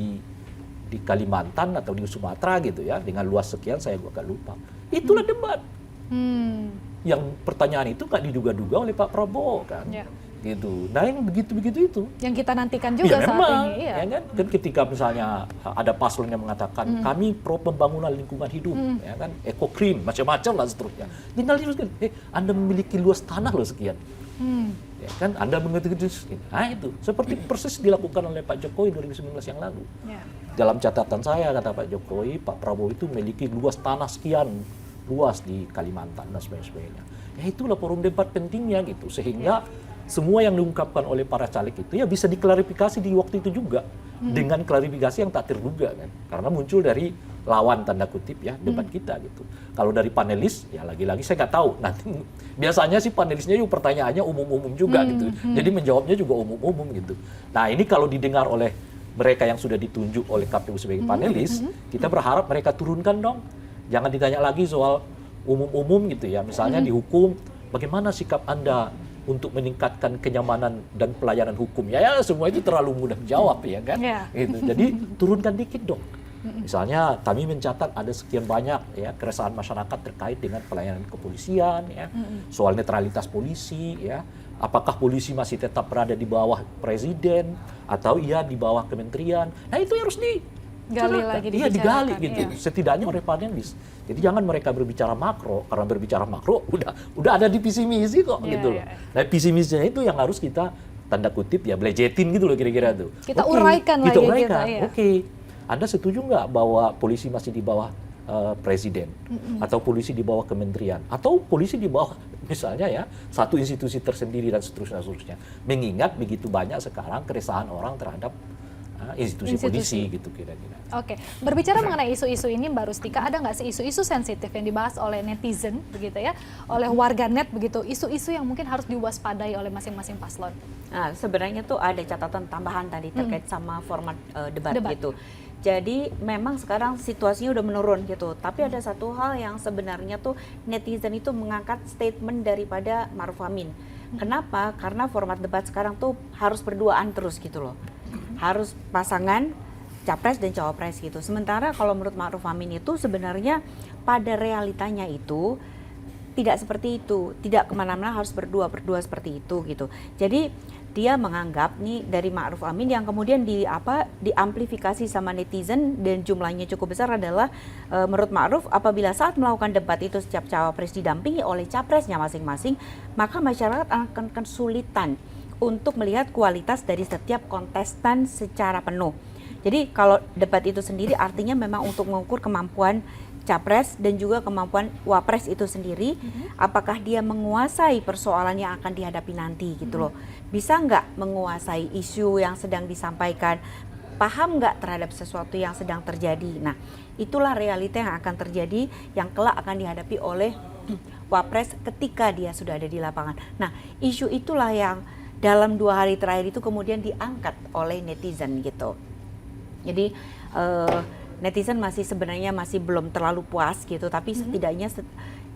di Kalimantan atau di Sumatera gitu ya, dengan luas sekian saya agak lupa. Itulah debat. Yang pertanyaan itu nggak diduga-duga oleh Pak Prabowo kan, gitu. Nah yang begitu-begitu itu yang kita nantikan juga saat memang, ini. Iya. Ya kan ketika misalnya ada paslon yang mengatakan kami pro pembangunan lingkungan hidup, ya kan, ekokrim, macam-macam lah seterusnya. Tinggal diuruskan, Anda memiliki luas tanah loh sekian, ya kan, Anda mengerti. Nah itu seperti persis dilakukan oleh Pak Jokowi 2019 yang lalu. Dalam catatan saya kata Pak Jokowi, Pak Prabowo itu memiliki luas tanah sekian luas di Kalimantan dan sebagainya. Ya itulah forum debat pentingnya gitu, sehingga semua yang diungkapkan oleh para caleg itu ya bisa diklarifikasi di waktu itu juga dengan klarifikasi yang tak terduga kan, karena muncul dari lawan tanda kutip ya debat kita gitu. Kalau dari panelis ya lagi-lagi saya nggak tahu nanti biasanya sih panelisnya juga pertanyaannya umum-umum juga gitu, jadi menjawabnya juga umum-umum gitu. Nah ini kalau didengar oleh mereka yang sudah ditunjuk oleh KPU sebagai panelis, kita berharap mereka turunkan dong. Jangan ditanya lagi soal umum-umum gitu ya. Misalnya dihukum, bagaimana sikap Anda untuk meningkatkan kenyamanan dan pelayanan hukum? Ya semua itu terlalu mudah jawab ya kan. Gitu. Jadi turunkan dikit dong. Misalnya kami mencatat ada sekian banyak ya keresahan masyarakat terkait dengan pelayanan kepolisian ya, soal netralitas polisi ya. Apakah polisi masih tetap berada di bawah presiden atau iya di bawah kementerian? Nah itu harus digali gitu. Setidaknya oleh panelis. Jadi jangan mereka berbicara makro, karena berbicara makro udah ada di visi misi kok gitu loh. Nah visi misinya itu yang harus kita tanda kutip ya belejetin gitu loh kira-kira tuh. Kita uraikan lagi kita. Oke. Anda setuju nggak bahwa polisi masih di bawah presiden atau polisi di bawah kementerian atau polisi di bawah misalnya ya, satu institusi tersendiri dan seterusnya. Mengingat begitu banyak sekarang keresahan orang terhadap institusi polisi gitu kira-kira. Oke, berbicara mengenai isu-isu ini Mbak Rustika, ada nggak sih isu-isu sensitif yang dibahas oleh netizen begitu ya, oleh warganet begitu, isu-isu yang mungkin harus diwaspadai oleh masing-masing paslon? Nah, sebenarnya tuh ada catatan tambahan tadi terkait sama format debat gitu. Jadi memang sekarang situasinya udah menurun gitu. Tapi ada satu hal yang sebenarnya tuh netizen itu mengangkat statement daripada Ma'ruf Amin. Kenapa? Karena format debat sekarang tuh harus berduaan terus gitu loh. Harus pasangan capres dan cawapres gitu. Sementara kalau menurut Ma'ruf Amin itu sebenarnya pada realitanya itu tidak seperti itu, tidak kemana-mana harus berdua seperti itu gitu. Jadi dia menganggap nih dari Ma'ruf Amin yang kemudian diamplifikasi sama netizen dan jumlahnya cukup besar adalah menurut Ma'ruf apabila saat melakukan debat itu setiap cawapres didampingi oleh capresnya masing-masing, maka masyarakat akan kesulitan untuk melihat kualitas dari setiap kontestan secara penuh. Jadi kalau debat itu sendiri artinya memang untuk mengukur kemampuan capres dan juga kemampuan wapres itu sendiri, apakah dia menguasai persoalan yang akan dihadapi nanti gitu loh. Bisa nggak menguasai isu yang sedang disampaikan, paham nggak terhadap sesuatu yang sedang terjadi. Nah, itulah realita yang akan terjadi, yang kelak akan dihadapi oleh wapres ketika dia sudah ada di lapangan. Nah, isu itulah yang dalam 2 hari terakhir itu kemudian diangkat oleh netizen gitu. Jadi netizen sebenarnya masih belum terlalu puas gitu, tapi setidaknya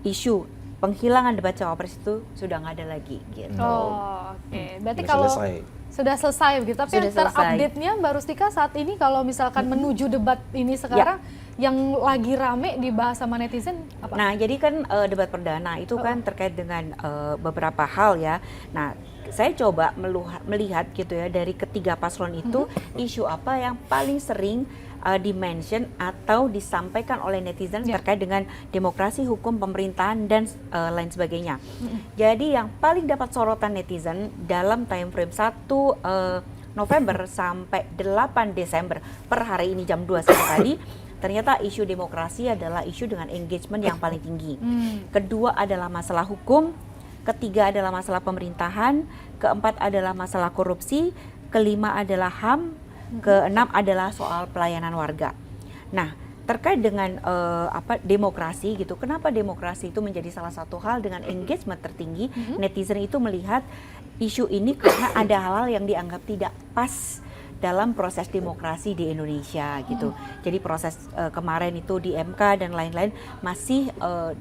isu penghilangan debat cawapres itu sudah nggak ada lagi gitu. Oke. Berarti kalau sudah selesai gitu, tapi yang terupdate-nya Mbak Rustika saat ini kalau misalkan menuju debat ini sekarang yang lagi rame dibahas sama netizen apa? Nah, jadi kan debat perdana itu kan terkait dengan beberapa hal ya. Nah, saya coba melihat gitu ya dari ketiga paslon itu isu apa yang paling sering dimention atau disampaikan oleh netizen terkait dengan demokrasi, hukum, pemerintahan dan lain sebagainya. Jadi yang paling dapat sorotan netizen dalam time frame 1 November sampai 8 Desember per hari ini jam 2 siang tadi, ternyata isu demokrasi adalah isu dengan engagement yang paling tinggi. Kedua adalah masalah hukum, ketiga adalah masalah pemerintahan, keempat adalah masalah korupsi, kelima adalah HAM, keenam adalah soal pelayanan warga. Nah, terkait dengan demokrasi gitu, kenapa demokrasi itu menjadi salah satu hal dengan engagement tertinggi? Netizen itu melihat isu ini karena ada hal-hal yang dianggap tidak pas dalam proses demokrasi di Indonesia gitu. Jadi proses kemarin itu di MK dan lain-lain masih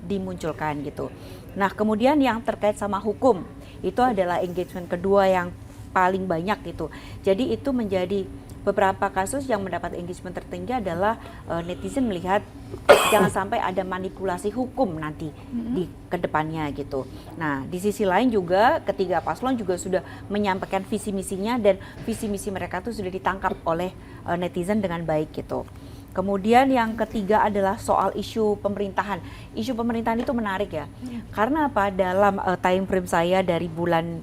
dimunculkan gitu. Nah, kemudian yang terkait sama hukum itu adalah engagement kedua yang paling banyak gitu. Jadi itu menjadi beberapa kasus yang mendapat engagement tertinggi adalah netizen melihat jangan sampai ada manipulasi hukum nanti di kedepannya gitu. Nah, di sisi lain juga ketiga paslon juga sudah menyampaikan visi misinya dan visi misi mereka tuh sudah ditangkap oleh netizen dengan baik gitu. Kemudian yang ketiga adalah soal isu pemerintahan. Isu pemerintahan itu menarik ya. Karena apa? Dalam time frame saya dari bulan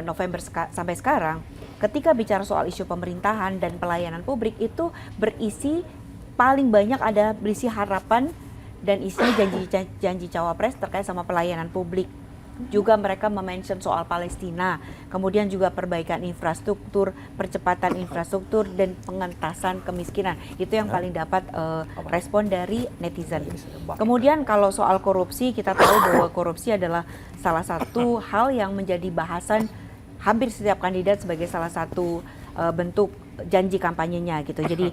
November sampai sekarang, ketika bicara soal isu pemerintahan dan pelayanan publik itu berisi paling banyak ada berisi harapan dan isinya janji cawapres terkait sama pelayanan publik. Juga mereka mention soal Palestina, kemudian juga perbaikan infrastruktur, percepatan infrastruktur dan pengentasan kemiskinan. Itu yang paling dapat respon dari netizen. Kemudian kalau soal korupsi, kita tahu bahwa korupsi adalah salah satu hal yang menjadi bahasan hampir setiap kandidat sebagai salah satu bentuk janji kampanyenya gitu. Jadi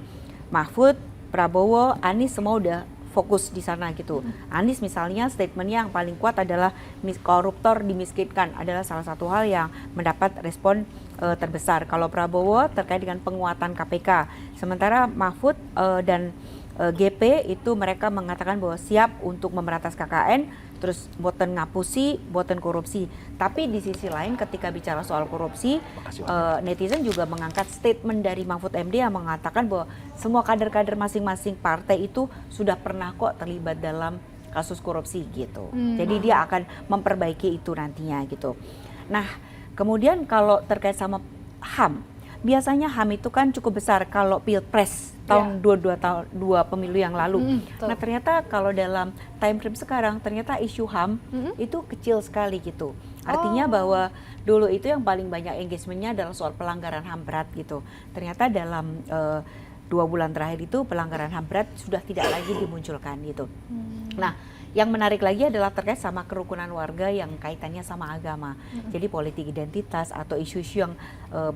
Mahfud, Prabowo, Anies semua udah fokus di sana gitu. Anies misalnya statementnya yang paling kuat adalah koruptor dimiskinkan adalah salah satu hal yang mendapat respon terbesar. Kalau Prabowo terkait dengan penguatan KPK, sementara Mahfud dan GP itu mereka mengatakan bahwa siap untuk memberantas KKN, terus boten ngapusi, boten korupsi. Tapi di sisi lain ketika bicara soal korupsi, netizen juga mengangkat statement dari Mahfud MD yang mengatakan bahwa semua kader-kader masing-masing partai itu sudah pernah kok terlibat dalam kasus korupsi gitu. Jadi dia akan memperbaiki itu nantinya gitu. Nah, kemudian kalau terkait sama HAM, biasanya HAM itu kan cukup besar kalau Pilpres tahun 2 pemilu yang lalu. Nah ternyata kalau dalam time frame sekarang ternyata isu HAM itu kecil sekali gitu. Artinya bahwa dulu itu yang paling banyak engagementnya adalah soal pelanggaran HAM berat gitu. Ternyata dalam 2 bulan terakhir itu pelanggaran HAM berat sudah tidak lagi dimunculkan gitu. Nah, yang menarik lagi adalah terkait sama kerukunan warga yang kaitannya sama agama. Jadi politik identitas atau isu-isu yang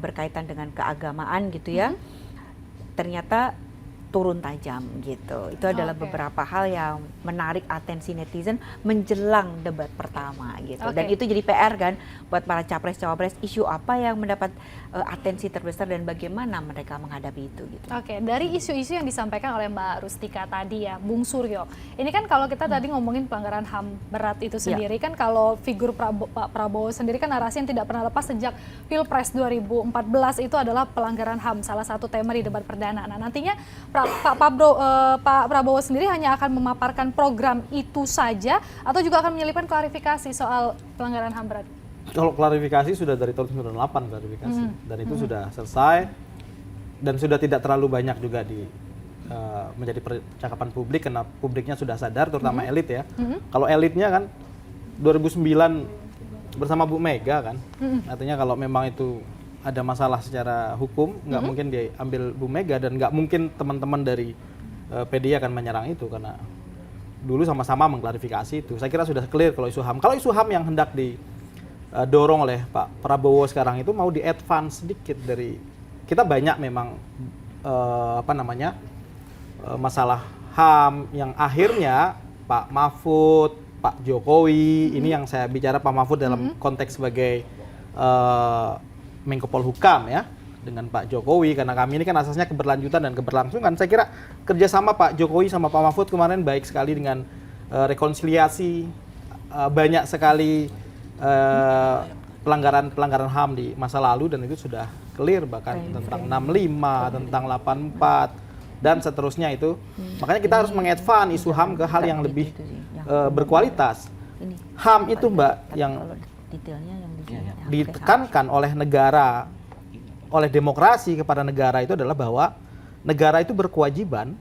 berkaitan dengan keagamaan gitu ya. Ternyata turun tajam gitu. Itu adalah beberapa hal yang menarik atensi netizen menjelang debat pertama gitu. Dan itu jadi PR kan buat para capres-cawapres, isu apa yang mendapat atensi terbesar dan bagaimana mereka menghadapi itu gitu. Dari isu-isu yang disampaikan oleh Mbak Rustika tadi ya, Bung Suryo. Ini kan kalau kita tadi ngomongin pelanggaran HAM berat itu sendiri kan kalau figur Pak Prabowo sendiri kan narasi yang tidak pernah lepas sejak Pilpres 2014 itu adalah pelanggaran HAM, salah satu tema di debat perdana. Nah, nantinya Pak Prabowo sendiri hanya akan memaparkan program itu saja atau juga akan menyelipkan klarifikasi soal pelanggaran HAM berat? Kalau klarifikasi sudah dari tahun 98 klarifikasi dan itu sudah selesai dan sudah tidak terlalu banyak juga menjadi percakapan publik karena publiknya sudah sadar terutama elit ya. Kalau elitnya kan 2009 bersama Bu Mega kan, artinya kalau memang itu ada masalah secara hukum nggak mungkin diambil Bu Mega dan nggak mungkin teman-teman dari PDI akan menyerang itu karena dulu sama-sama mengklarifikasi itu. Saya kira sudah clear kalau isu HAM. Kalau isu HAM yang hendak didorong oleh Pak Prabowo sekarang itu mau di-advance sedikit dari kita banyak memang masalah HAM yang akhirnya Pak Mahfud, Pak Jokowi, ini yang saya bicara Pak Mahfud dalam konteks sebagai Menko Polhukam ya dengan Pak Jokowi karena kami ini kan asasnya keberlanjutan dan keberlangsungan. Saya kira kerjasama Pak Jokowi sama Pak Mahfud kemarin baik sekali dengan rekonsiliasi, banyak sekali pelanggaran HAM di masa lalu dan itu sudah clear bahkan tentang 65, tentang 84 dan seterusnya itu. Makanya kita harus mengadvance isu HAM ke hal yang lebih berkualitas. HAM itu Mbak yang ditekankan oleh negara, oleh demokrasi kepada negara itu adalah bahwa negara itu berkewajiban.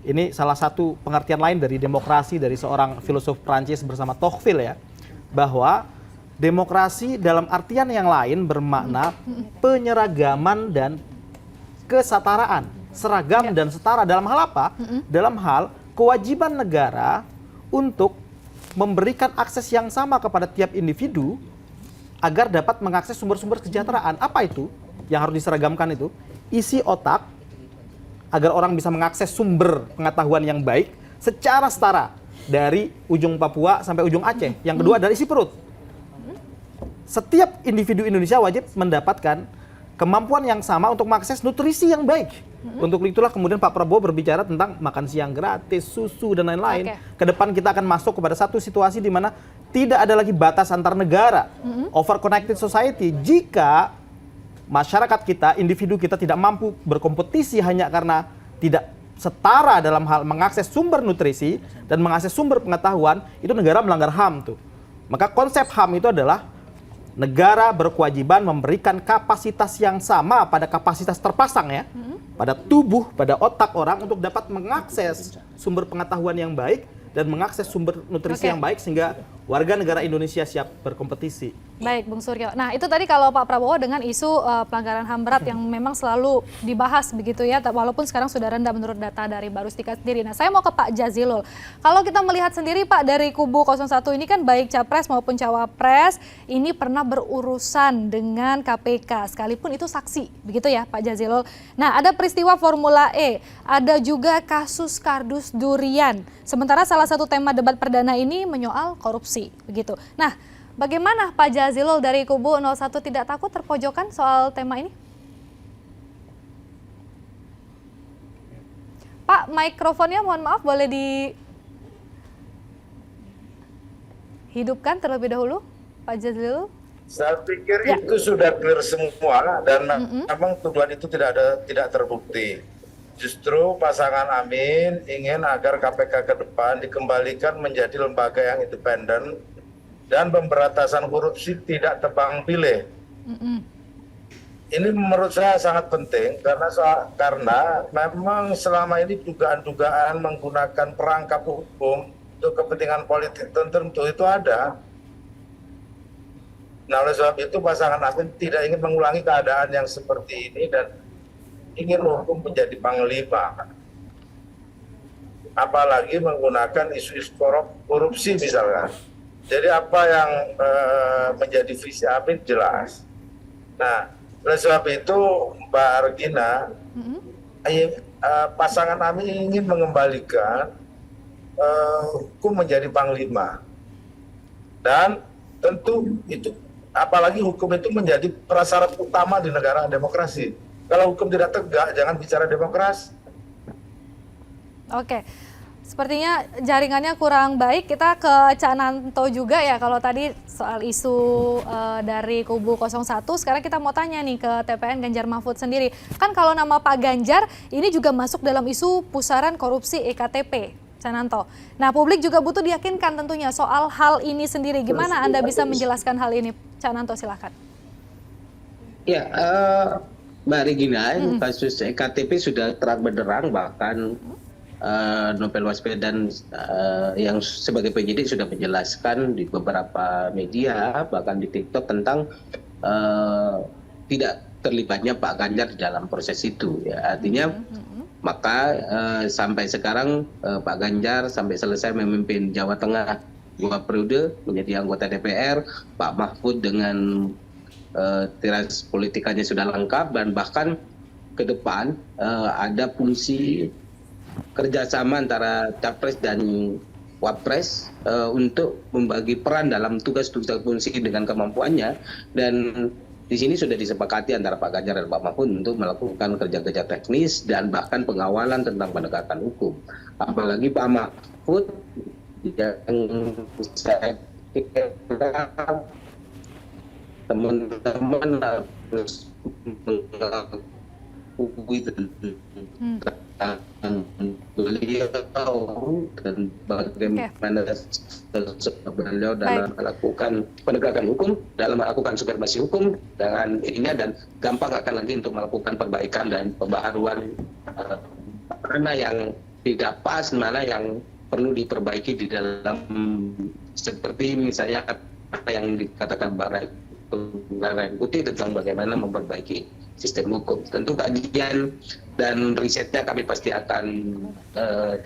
Ini salah satu pengertian lain dari demokrasi dari seorang filosof Prancis bersama Tocqueville ya, bahwa demokrasi dalam artian yang lain bermakna penyeragaman dan kesetaraan, seragam dan setara dalam hal apa? Dalam hal kewajiban negara untuk memberikan akses yang sama kepada tiap individu agar dapat mengakses sumber-sumber kesejahteraan. Apa itu yang harus diseragamkan itu? Isi otak agar orang bisa mengakses sumber pengetahuan yang baik secara setara dari ujung Papua sampai ujung Aceh. Yang kedua adalah isi perut. Setiap individu Indonesia wajib mendapatkan kemampuan yang sama untuk mengakses nutrisi yang baik. Untuk itulah kemudian Pak Prabowo berbicara tentang makan siang gratis, susu dan lain-lain. Kedepan kita akan masuk kepada satu situasi di mana tidak ada lagi batas antar negara, over connected society. Jika masyarakat kita, individu kita tidak mampu berkompetisi hanya karena tidak setara dalam hal mengakses sumber nutrisi dan mengakses sumber pengetahuan, itu negara melanggar HAM tuh. Maka konsep HAM itu adalah negara berkewajiban memberikan kapasitas yang sama pada kapasitas terpasang ya, pada tubuh, pada otak orang untuk dapat mengakses sumber pengetahuan yang baik dan mengakses sumber nutrisi yang baik sehingga warga negara Indonesia siap berkompetisi. Baik, Bung Suryo. Nah, itu tadi kalau Pak Prabowo dengan isu pelanggaran HAM berat yang memang selalu dibahas begitu ya, walaupun sekarang sudah rendah menurut data dari Mbak Rustika sendiri. Nah, saya mau ke Pak Jazilul. Kalau kita melihat sendiri Pak dari kubu 01 ini kan baik capres maupun cawapres ini pernah berurusan dengan KPK, sekalipun itu saksi, begitu ya Pak Jazilul. Nah, ada peristiwa Formula E, ada juga kasus kardus durian. Sementara salah satu tema debat perdana ini menyoal korupsi, begitu. Nah, bagaimana Pak Jazilul dari kubu 01 tidak takut terpojokan soal tema ini? Pak, mikrofonnya mohon maaf boleh dihidupkan terlebih dahulu, Pak Jazilul. Saya pikir itu sudah clear semua dan memang tuduhan itu tidak terbukti. Justru pasangan Amin ingin agar KPK ke depan dikembalikan menjadi lembaga yang independen dan pemberantasan korupsi tidak tebang pilih. ini menurut saya sangat penting karena memang selama ini dugaan-dugaan menggunakan perangkap hukum untuk kepentingan politik tertentu itu ada. Nah, oleh sebab itu pasangan Amin tidak ingin mengulangi keadaan yang seperti ini dan ingin hukum menjadi panglima. Apalagi menggunakan isu-isu korupsi misalkan. Jadi apa yang menjadi visi Amin jelas. Nah, oleh sebab itu Mbak Regina, pasangan Amin ingin mengembalikan hukum menjadi panglima. Dan tentu itu, apalagi hukum itu menjadi prasyarat utama di negara demokrasi. Kalau hukum tidak tegak, jangan bicara demokrasi. Oke, sepertinya jaringannya kurang baik. Kita ke Cak Nanto juga ya, kalau tadi soal isu dari kubu 01, sekarang kita mau tanya nih ke TPN Ganjar Mahfud sendiri. Kan kalau nama Pak Ganjar ini juga masuk dalam isu pusaran korupsi EKTP, Cak Nanto. Nah, publik juga butuh diyakinkan tentunya soal hal ini sendiri. Gimana Anda bisa menjelaskan hal ini, Cak Nanto, silakan. Ya, Mbak Regina, kasus EKTP sudah terang benderang, bahkan Novel Baswedan yang sebagai penyidik sudah menjelaskan di beberapa media, bahkan di TikTok, tentang tidak terlibatnya Pak Ganjar dalam proses itu. Ya, artinya maka sampai sekarang Pak Ganjar sampai selesai memimpin Jawa Tengah 2 periode menjadi anggota DPR, Pak Mahfud dengan tiras politikanya sudah lengkap, dan bahkan ke depan ada fungsi kerjasama antara Capres dan Wapres untuk membagi peran dalam tugas-tugas fungsi dengan kemampuannya, dan di sini sudah disepakati antara Pak Ganjar dan Pak Mahfud untuk melakukan kerja-kerja teknis dan bahkan pengawalan tentang penegakan hukum. Apalagi Pak Mahfud yang saya kira teman-teman harus mengakui beliau dan bagaimana beliau dalam melakukan penegakan hukum, dalam melakukan supervisi hukum dengan ininya, dan gampang akan lagi untuk melakukan perbaikan dan pembaharuan mana yang tidak pas, mana yang perlu diperbaiki di dalam, seperti misalnya apa yang dikatakan Mbak Rai Putih tentang bagaimana memperbaiki sistem hukum. Tentu kajian dan risetnya kami pasti akan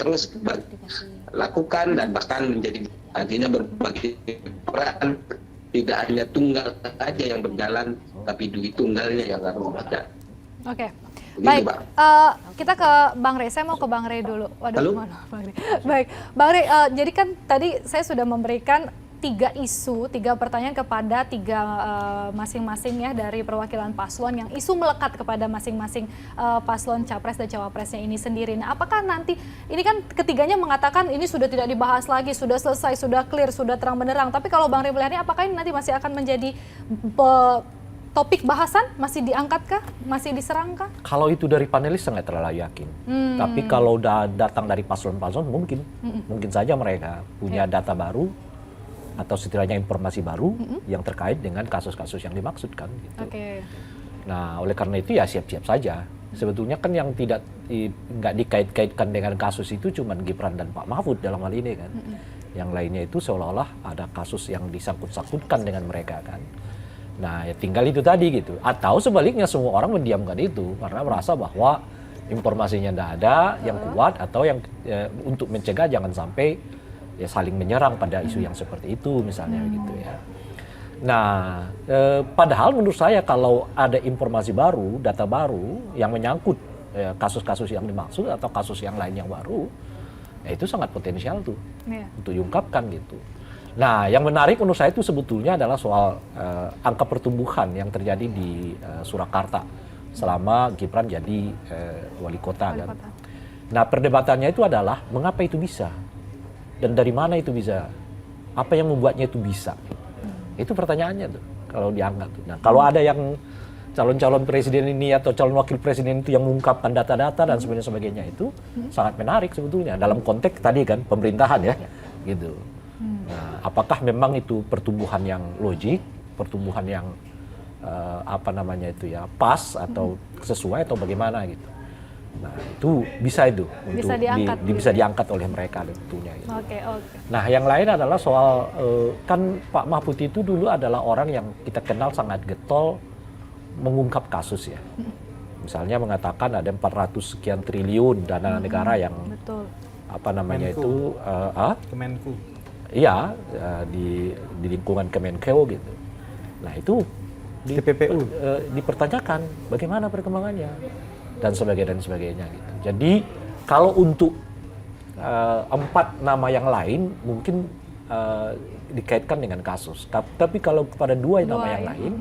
terus lakukan, dan bahkan menjadi artinya berbagi peran, tidak hanya tunggal aja yang berjalan, tapi duit tunggalnya yang harus ada. Oke. Begitu, Baik, Pak. kita ke Bang Rey. Saya mau ke Bang Rey dulu. Waduh, Halo? mana Bang Rey? Baik, Bang Rey, jadi kan tadi saya sudah memberikan 3 pertanyaan kepada 3 masing-masing ya dari perwakilan paslon, yang isu melekat kepada masing-masing paslon capres dan cawapresnya ini sendiri. Nah, apakah nanti ini kan ketiganya mengatakan ini sudah tidak dibahas lagi, sudah selesai, sudah clear, sudah terang benderang. Tapi kalau Bang Rey melihatnya, apakah ini nanti masih akan menjadi topik bahasan, masih diangkatkah, masih diserangkah? Kalau itu dari panelis saya nggak terlalu yakin. Tapi kalau udah datang dari paslon-paslon mungkin saja mereka punya data baru atau setidaknya informasi baru yang terkait dengan kasus-kasus yang dimaksudkan. Gitu. Nah, oleh karena itu ya siap-siap saja. Sebetulnya kan yang nggak dikait-kaitkan dengan kasus itu cuma Gibran dan Pak Mahfud dalam hal ini kan. Yang lainnya itu seolah-olah ada kasus yang disangkut-sangkutkan dengan mereka kan. Nah, ya tinggal itu tadi gitu. Atau sebaliknya semua orang mendiamkan itu karena merasa bahwa informasinya tidak ada yang kuat, atau yang untuk mencegah jangan sampai ya saling menyerang pada isu yang seperti itu misalnya gitu ya. Nah, padahal menurut saya kalau ada informasi baru, data baru yang menyangkut kasus-kasus yang dimaksud atau kasus yang lain yang baru, ya itu sangat potensial tuh untuk diungkapkan gitu. Nah, yang menarik menurut saya itu sebetulnya adalah soal angka pertumbuhan yang terjadi di Surakarta selama Gibran jadi wali kota kan. Nah, perdebatannya itu adalah mengapa itu bisa dan dari mana itu bisa, apa yang membuatnya itu bisa. Itu pertanyaannya tuh kalau diangkat tuh. Nah, kalau ada yang calon-calon presiden ini atau calon wakil presiden itu yang mengungkapkan data-data dan sebagainya itu sangat menarik sebetulnya dalam konteks tadi kan pemerintahan ya gitu. Nah, apakah memang itu pertumbuhan yang logik, pertumbuhan yang apa namanya itu ya, pas atau sesuai atau bagaimana gitu. Nah itu bisa itu Bisa untuk diangkat bisa diangkat oleh mereka tentunya. Gitu. Oke. Nah yang lain adalah soal kan Pak Mahfud itu dulu adalah orang yang kita kenal sangat getol mengungkap kasus ya. Misalnya mengatakan ada 400 sekian triliun dana negara yang Betul. apa namanya Kemenku. itu Kemenku. iya di lingkungan Kemenkeu gitu. Nah itu TPPU. dipertanyakan bagaimana perkembangannya dan sebagainya gitu. Jadi kalau untuk 4 nama yang lain mungkin dikaitkan dengan kasus. Tapi kalau kepada 2 nama yang lain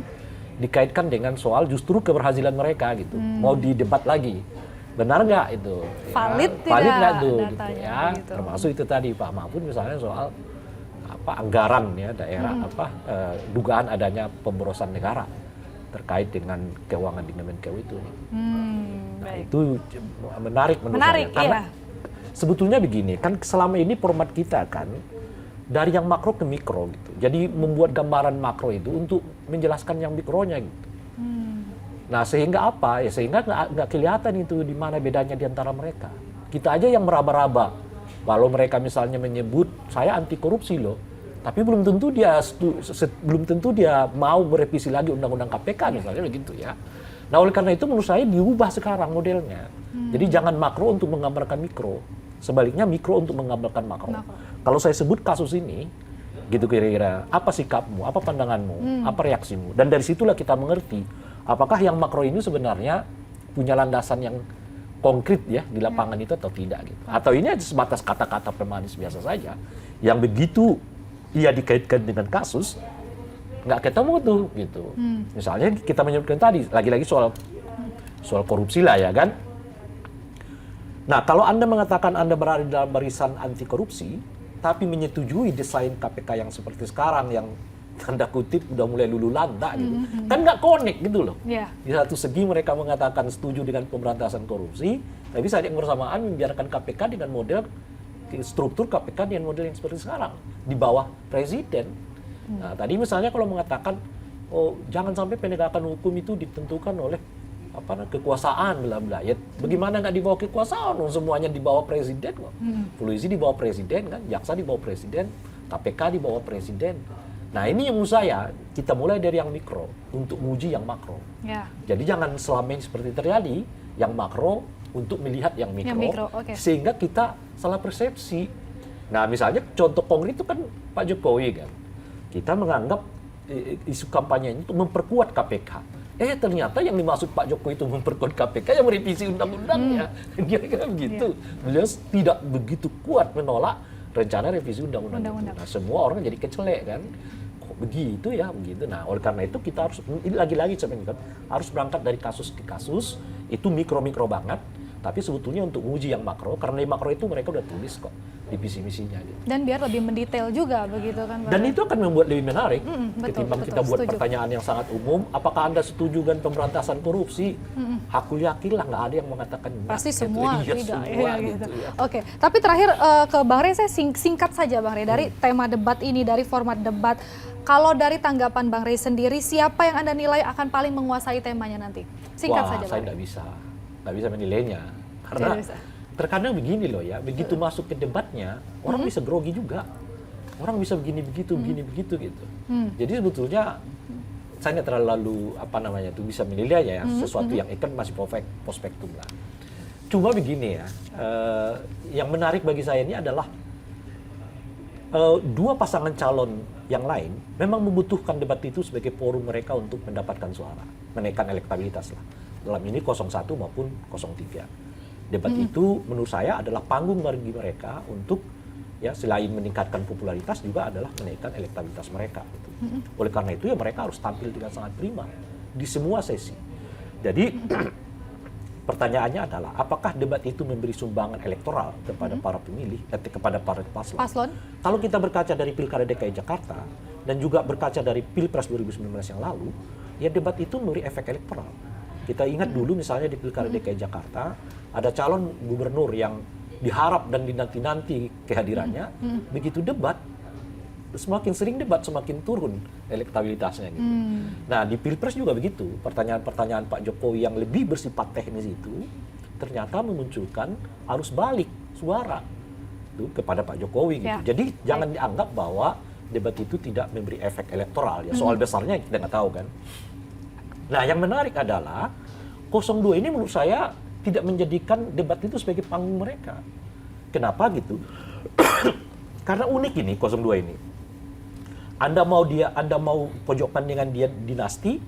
dikaitkan dengan soal justru keberhasilan mereka gitu. Mau didebat lagi. Benar nggak itu? Valid ya, valid tidak nggak tuh gitu datanya, ya. gitu. Termasuk itu tadi Pak Mahfud misalnya soal anggaran ya daerah dugaan adanya pemborosan negara terkait dengan keuangan di Kemenkeu itu. Nah, Baik. itu menarik menurut Menarik, saya. Karena iya. sebetulnya begini, kan selama ini format kita kan dari yang makro ke mikro gitu. Jadi membuat gambaran makro itu untuk menjelaskan yang mikronya gitu. Nah sehingga apa? Ya sehingga nggak kelihatan itu di mana bedanya di antara mereka. Kita aja yang meraba-raba. Kalau mereka misalnya menyebut saya anti korupsi loh, tapi belum tentu dia mau merevisi lagi undang-undang KPK misalnya begitu ya. Nah oleh karena itu menurut saya diubah sekarang modelnya. Jadi jangan makro untuk menggambarkan mikro, sebaliknya mikro untuk menggambarkan makro. Kalau saya sebut kasus ini, gitu kira-kira apa sikapmu, apa pandanganmu, apa reaksimu, dan dari situlah kita mengerti apakah yang makro ini sebenarnya punya landasan yang konkret ya di lapangan itu atau tidak gitu. Atau ini aja sebatas kata-kata pemanis biasa saja yang begitu ia dikaitkan dengan kasus nggak ketemu tuh gitu. Misalnya kita menyebutkan tadi lagi-lagi soal korupsi lah ya kan. Nah kalau Anda mengatakan Anda berada dalam barisan anti korupsi tapi menyetujui desain KPK yang seperti sekarang yang tanda kutip udah mulai lulu lanta gitu. Kan nggak connect gitu loh. Yeah. Di satu segi mereka mengatakan setuju dengan pemberantasan korupsi, tapi saat yang bersamaan membiarkan KPK dengan model struktur KPK dengan model yang seperti sekarang di bawah presiden. Nah, tadi misalnya kalau mengatakan jangan sampai penegakan hukum itu ditentukan oleh kekuasaan bla bla. Ya bagaimana nggak di bawah kekuasaan? Semuanya di bawah presiden kok. Polisi di bawah presiden kan, jaksa di bawah presiden, KPK di bawah presiden. Nah ini yang menurut saya kita mulai dari yang mikro untuk menguji yang makro. Ya. Jadi jangan selama ini seperti terjadi yang makro untuk melihat yang mikro, okay. Sehingga kita salah persepsi. Nah misalnya contoh konkret itu kan Pak Jokowi kan, kita menganggap isu kampanye itu memperkuat KPK. Ternyata yang dimaksud Pak Jokowi itu memperkuat KPK yang merevisi undang-undangnya. Kira-kira begitu. Beliau tidak begitu kuat menolak rencana revisi undang-undang itu. Nah semua orang jadi kecelek kan. Kok begitu ya begitu. Nah oleh karena itu kita harus lagi-lagi harus berangkat dari kasus ke kasus. Itu mikro-mikro banget. Tapi sebetulnya untuk uji yang makro, karena di makro itu mereka udah tulis kok di visi-misinya gitu. Dan biar lebih mendetail juga begitu kan Pak? Dan itu akan membuat lebih menarik ketimbang kita buat setuju. pertanyaan yang sangat umum. Apakah Anda setuju dengan pemberantasan korupsi? Aku yakin lah nggak ada yang mengatakan pasti gitu. semua Iya, tidak semua, ya, gitu. Ya. Oke, tapi terakhir ke Bang Rey saya singkat saja Bang Rey dari tema debat ini, dari format debat. Kalau dari tanggapan Bang Rey sendiri, siapa yang Anda nilai akan paling menguasai temanya nanti? Singkat saja Saya Bang Rey. nggak bisa menilainya karena terkadang begini loh ya, begitu masuk ke debatnya orang bisa grogi juga, orang bisa begini begitu gitu. Jadi sebetulnya saya nggak terlalu bisa menilainya ya, sesuatu yang kan masih prospektum lah. Cuma begini ya, yang menarik bagi saya ini adalah dua pasangan calon yang lain memang membutuhkan debat itu sebagai forum mereka untuk mendapatkan suara, menaikkan elektabilitas lah. Dalam ini 01 maupun 03. Debat itu menurut saya adalah panggung bagi mereka untuk ya selain meningkatkan popularitas juga adalah menaikkan elektabilitas mereka. Gitu. Oleh karena itu ya mereka harus tampil dengan sangat prima di semua sesi. Jadi pertanyaannya adalah apakah debat itu memberi sumbangan elektoral kepada para pemilih, kepada para paslon? Kalau kita berkaca dari Pilkada DKI Jakarta dan juga berkaca dari Pilpres 2019 yang lalu, ya debat itu memberi efek elektoral. Kita ingat dulu misalnya di Pilkada DKI Jakarta ada calon gubernur yang diharap dan dinanti-nanti kehadirannya, begitu debat semakin sering debat semakin turun elektabilitasnya gitu. Nah di Pilpres juga begitu, pertanyaan-pertanyaan Pak Jokowi yang lebih bersifat teknis itu ternyata memunculkan arus balik suara itu kepada Pak Jokowi gitu. Ya. Jadi jangan dianggap bahwa debat itu tidak memberi efek elektoral ya. Soal besarnya kita nggak tahu kan. Nah yang menarik adalah 02 ini menurut saya tidak menjadikan debat itu sebagai panggung mereka. Kenapa gitu? Karena unik ini 02 ini. Anda mau pojokkan dengan dia dinasti,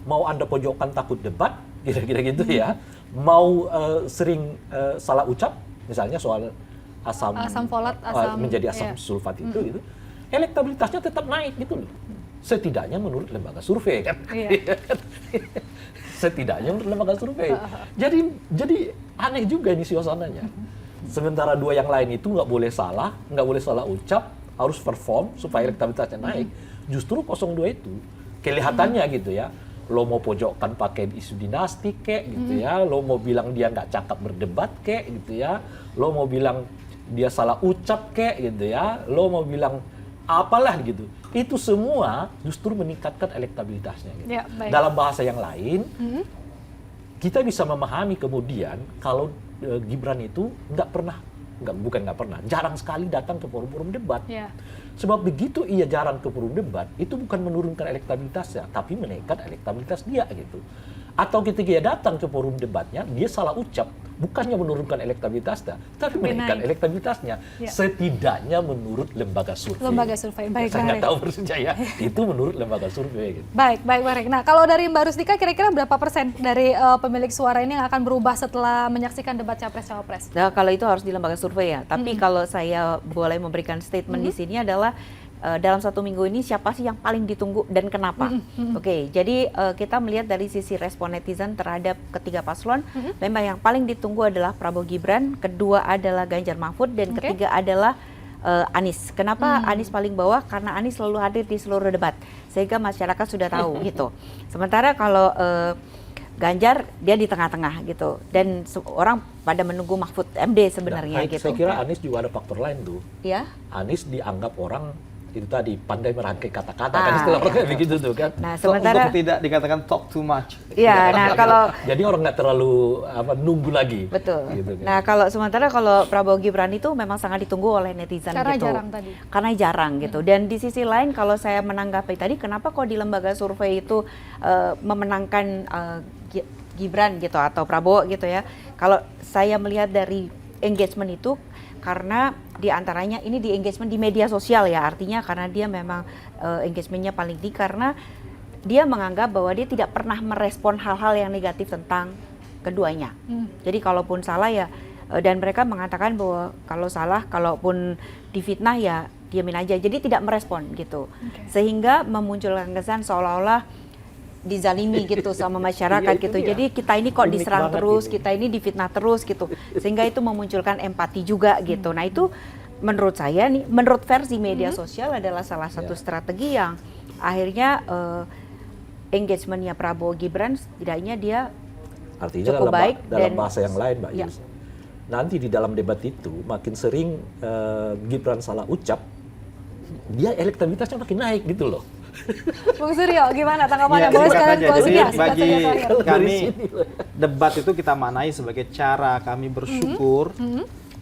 mau Anda pojokkan takut debat, kira-kira gitu ya. Mau sering salah ucap, misalnya soal asam folat, menjadi asam sulfat itu gitu. Elektabilitasnya tetap naik gitu loh. Setidaknya menurut lembaga survei kan. Setidaknya menurut lembaga survei. Jadi aneh juga ini suasananya. Sementara dua yang lain itu nggak boleh salah ucap, harus perform supaya elektabilitasnya naik. Justru 02 itu kelihatannya gitu ya. Lo mau pojokkan pakai isu dinasti kek gitu ya. Lo mau bilang dia nggak cakap berdebat kek gitu ya. Lo mau bilang dia salah ucap kek gitu ya. Lo mau bilang apalah gitu. Itu semua justru meningkatkan elektabilitasnya gitu. Ya, baik. Dalam bahasa yang lain, kita bisa memahami kemudian kalau Gibran itu jarang sekali datang ke forum-forum debat. Ya. Sebab begitu ia jarang ke forum debat, itu bukan menurunkan elektabilitasnya, tapi menaikkan elektabilitas dia gitu. Atau ketika dia datang ke forum debatnya, dia salah ucap, bukannya menurunkan elektabilitasnya, tapi menaikkan elektabilitasnya. Ya. Setidaknya menurut lembaga survei. Lembaga survei, baik. Saya nggak tahu persisnya ya, itu menurut lembaga survei. Gitu. Baik, Bang Rek. Nah, kalau dari Mbak Rustika, kira-kira berapa persen dari pemilik suara ini yang akan berubah setelah menyaksikan debat Capres-Cawapres? Nah, kalau itu harus di lembaga survei ya. Tapi kalau saya boleh memberikan statement di sini adalah dalam 1 minggu ini siapa sih yang paling ditunggu dan kenapa? Oke, jadi kita melihat dari sisi respon netizen terhadap ketiga paslon, memang yang paling ditunggu adalah Prabowo Gibran, kedua adalah Ganjar Mahfud, dan ketiga adalah Anies. Kenapa Anies paling bawah? Karena Anies selalu hadir di seluruh debat, sehingga masyarakat sudah tahu gitu. Sementara kalau Ganjar dia di tengah-tengah gitu, dan orang pada menunggu Mahfud MD sebenarnya gitu. Saya kira Anies juga ada faktor lain tuh. Ya. Anies dianggap orang itu tadi pandai merangkai kata-kata kan istilah orang kayak begitu tuh kan. Nah, sementara untuk tidak dikatakan talk too much. Iya, nah kalau jadi orang nggak terlalu nunggu lagi. betul. Gitu, kan. Nah, sementara kalau Prabowo Gibran itu memang sangat ditunggu oleh netizen Karena gitu. jarang tadi. Karena jarang gitu. Dan di sisi lain kalau saya menanggapi tadi, kenapa kok di lembaga survei itu memenangkan Gibran gitu atau Prabowo gitu ya? Kalau saya melihat dari engagement itu, karena diantaranya ini di engagement di media sosial ya, artinya karena dia memang engagementnya paling tinggi karena dia menganggap bahwa dia tidak pernah merespon hal-hal yang negatif tentang keduanya. Jadi kalaupun salah ya, dan mereka mengatakan bahwa kalau salah, kalaupun difitnah ya diamin aja, jadi tidak merespon gitu. Sehingga memunculkan kesan seolah-olah dizalimi gitu sama masyarakat Iya, gitu. dia. Jadi kita ini kok Unik diserang banget terus, ini. kita ini difitnah terus gitu. Sehingga itu memunculkan empati juga gitu. Nah, itu menurut saya nih, menurut versi media sosial adalah salah satu strategi yang akhirnya engagementnya Prabowo Gibran setidaknya dia Artinya cukup baik dalam dan bahasa yang lain, Mbak ya. Yus. Nanti di dalam debat itu makin sering Gibran salah ucap, dia elektabilitasnya makin naik gitu loh. Bung Suryo, gimana tanggapannya? Ya, Boleh singkat sekalian saja. closing Jadi ya, singkat bagi saja terakhir. kami debat itu kita maknai sebagai cara kami bersyukur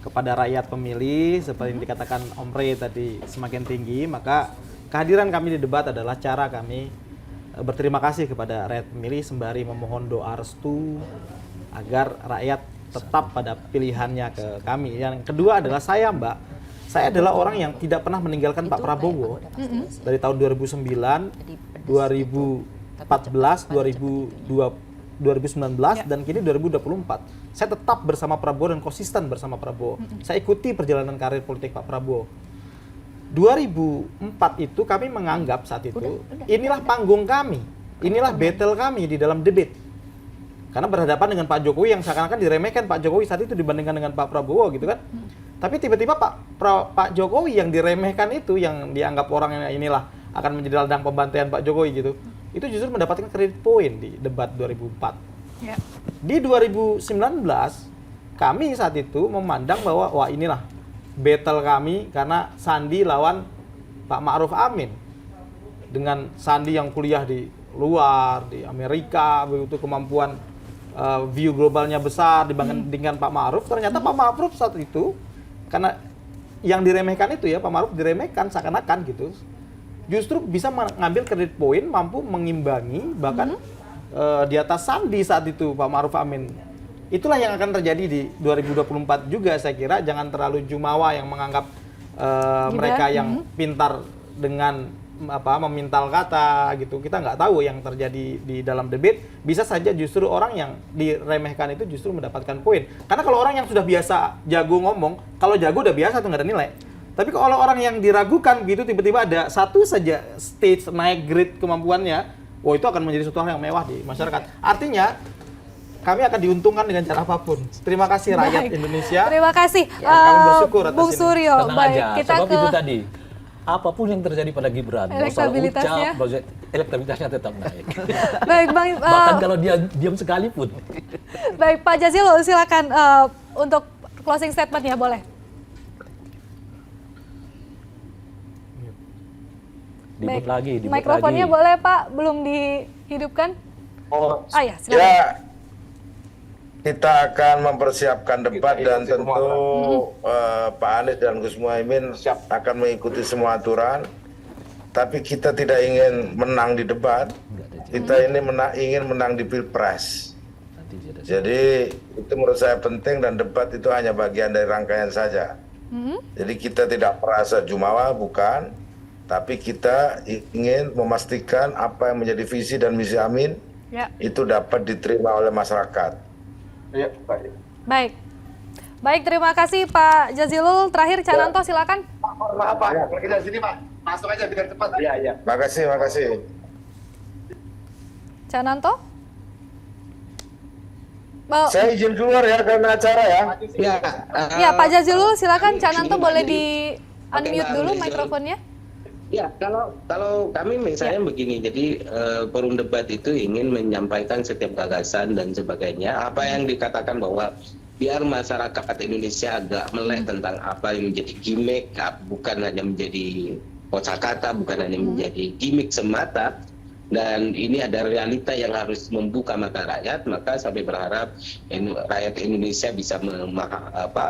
kepada rakyat pemilih, seperti yang dikatakan Om Rey tadi, semakin tinggi, maka kehadiran kami di debat adalah cara kami berterima kasih kepada rakyat pemilih sembari memohon doa restu agar rakyat tetap pada pilihannya ke kami. Yang kedua adalah saya, Mbak. Saya adalah orang yang tidak pernah meninggalkan Pak Prabowo dari tahun 2009, 2014, 2019 dan kini 2024. Saya tetap bersama Prabowo dan konsisten bersama Prabowo. Saya ikuti perjalanan karir politik Pak Prabowo. 2004 itu kami menganggap saat itu inilah panggung kami, inilah battle kami di dalam debat. Karena berhadapan dengan Pak Jokowi yang seakan-akan diremehkan Pak Jokowi saat itu dibandingkan dengan Pak Prabowo gitu kan. Tapi tiba-tiba Pak Jokowi yang diremehkan itu, yang dianggap orang yang inilah akan menjadi ladang pembantaian Pak Jokowi gitu, itu justru mendapatkan kredit poin di debat 2004. Ya. Di 2019 kami saat itu memandang bahwa wah inilah battle kami karena Sandi lawan Pak Ma'ruf Amin dengan Sandi yang kuliah di luar, di Amerika, begitu kemampuan view globalnya besar dibandingkan Pak Ma'ruf, ternyata Pak Ma'ruf saat itu karena yang diremehkan itu ya, Pak Ma'ruf diremehkan seakan-akan gitu, justru bisa mengambil kredit poin, mampu mengimbangi bahkan di atas Sandi saat itu Pak Ma'ruf Amin. Itulah yang akan terjadi di 2024 juga, saya kira. Jangan terlalu jumawa yang menganggap mereka yang pintar dengan memintal kata gitu. Kita nggak tahu yang terjadi di dalam debat. Bisa saja justru orang yang diremehkan itu justru mendapatkan poin. Karena kalau orang yang sudah biasa jago ngomong, kalau jago udah biasa tuh nggak ada nilai. Tapi kalau orang yang diragukan gitu, tiba-tiba ada satu saja stage naik grade kemampuannya, itu akan menjadi sesuatu hal yang mewah di masyarakat. Artinya kami akan diuntungkan dengan cara apapun. Terima kasih rakyat Indonesia. Terima kasih. Kami bersyukur atas Bung Suryo. Tenang Baik, aja, kita sebab ke itu tadi. Apapun yang terjadi pada Gibran, elektabilitasnya. elektabilitasnya tetap naik. Baik, Bang. Bahkan kalau dia diam sekalipun. Baik, Pak Jazilul, silakan untuk closing statement-nya, boleh. Dibut lagi, Mikrofonnya lagi. boleh, Pak, belum dihidupkan. Ya, silakan. Ya, kita akan mempersiapkan debat dan tentu Pak Anies dan Gus Muhaimin akan mengikuti semua aturan. Tapi kita tidak ingin menang di debat, kita ini ingin menang di Pilpres. Jadi itu menurut saya penting dan debat itu hanya bagian dari rangkaian saja. Jadi kita tidak merasa jumawa, bukan. Tapi kita ingin memastikan apa yang menjadi visi dan misi Amin itu dapat diterima oleh masyarakat. Ya, baik. Baik, terima kasih Pak Jazilul. Terakhir, Cananto silakan. Maaf Pak, kalau kita sini Pak, masuk aja biar cepat. Iya. Makasih. Cananto? Saya izin keluar ya karena acara ya. Ya, Pak Jazilul silakan. Cananto boleh di-unmute dulu mikrofonnya. Ya, kalau kami misalnya begini, jadi forum debat itu ingin menyampaikan setiap gagasan dan sebagainya. Apa yang dikatakan bahwa biar masyarakat Indonesia agak melek tentang apa yang menjadi gimmick, bukan hanya menjadi kosakata, bukan hanya menjadi gimmick semata. Dan ini ada realita yang harus membuka mata rakyat, maka sampai berharap rakyat Indonesia bisa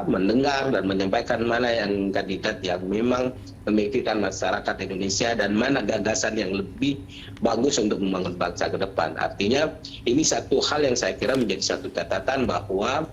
mendengar dan menyampaikan mana yang kandidat yang memang memikirkan masyarakat Indonesia dan mana gagasan yang lebih bagus untuk membangun bangsa ke depan. Artinya ini satu hal yang saya kira menjadi satu catatan bahwa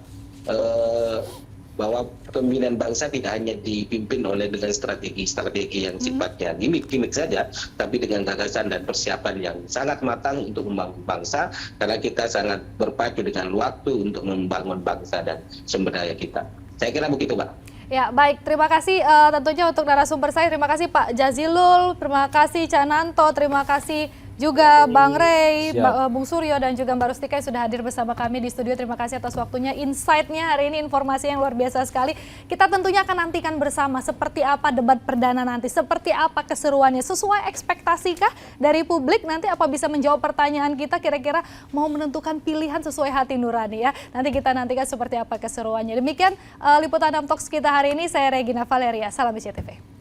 pemimpinan bangsa tidak hanya dipimpin dengan strategi-strategi yang sifatnya gimmick saja, tapi dengan gagasan dan persiapan yang sangat matang untuk membangun bangsa, karena kita sangat berpacu dengan waktu untuk membangun bangsa dan sumber daya kita. Saya kira begitu, Pak. Ya, baik. Terima kasih tentunya untuk narasumber saya. Terima kasih Pak Jazilul, terima kasih Cananto, terima kasih juga Bang Rey, Bung Suryo, dan juga Mbak Rustika yang sudah hadir bersama kami di studio. Terima kasih atas waktunya, insight-nya hari ini, informasi yang luar biasa sekali. Kita tentunya akan nantikan bersama seperti apa debat perdana nanti, seperti apa keseruannya, sesuai ekspektasi kah dari publik, nanti apa bisa menjawab pertanyaan kita, kira-kira mau menentukan pilihan sesuai hati nurani ya. Nanti kita nantikan seperti apa keseruannya. Demikian liputan Talks kita hari ini, saya Regina Valeria, salam ICTV.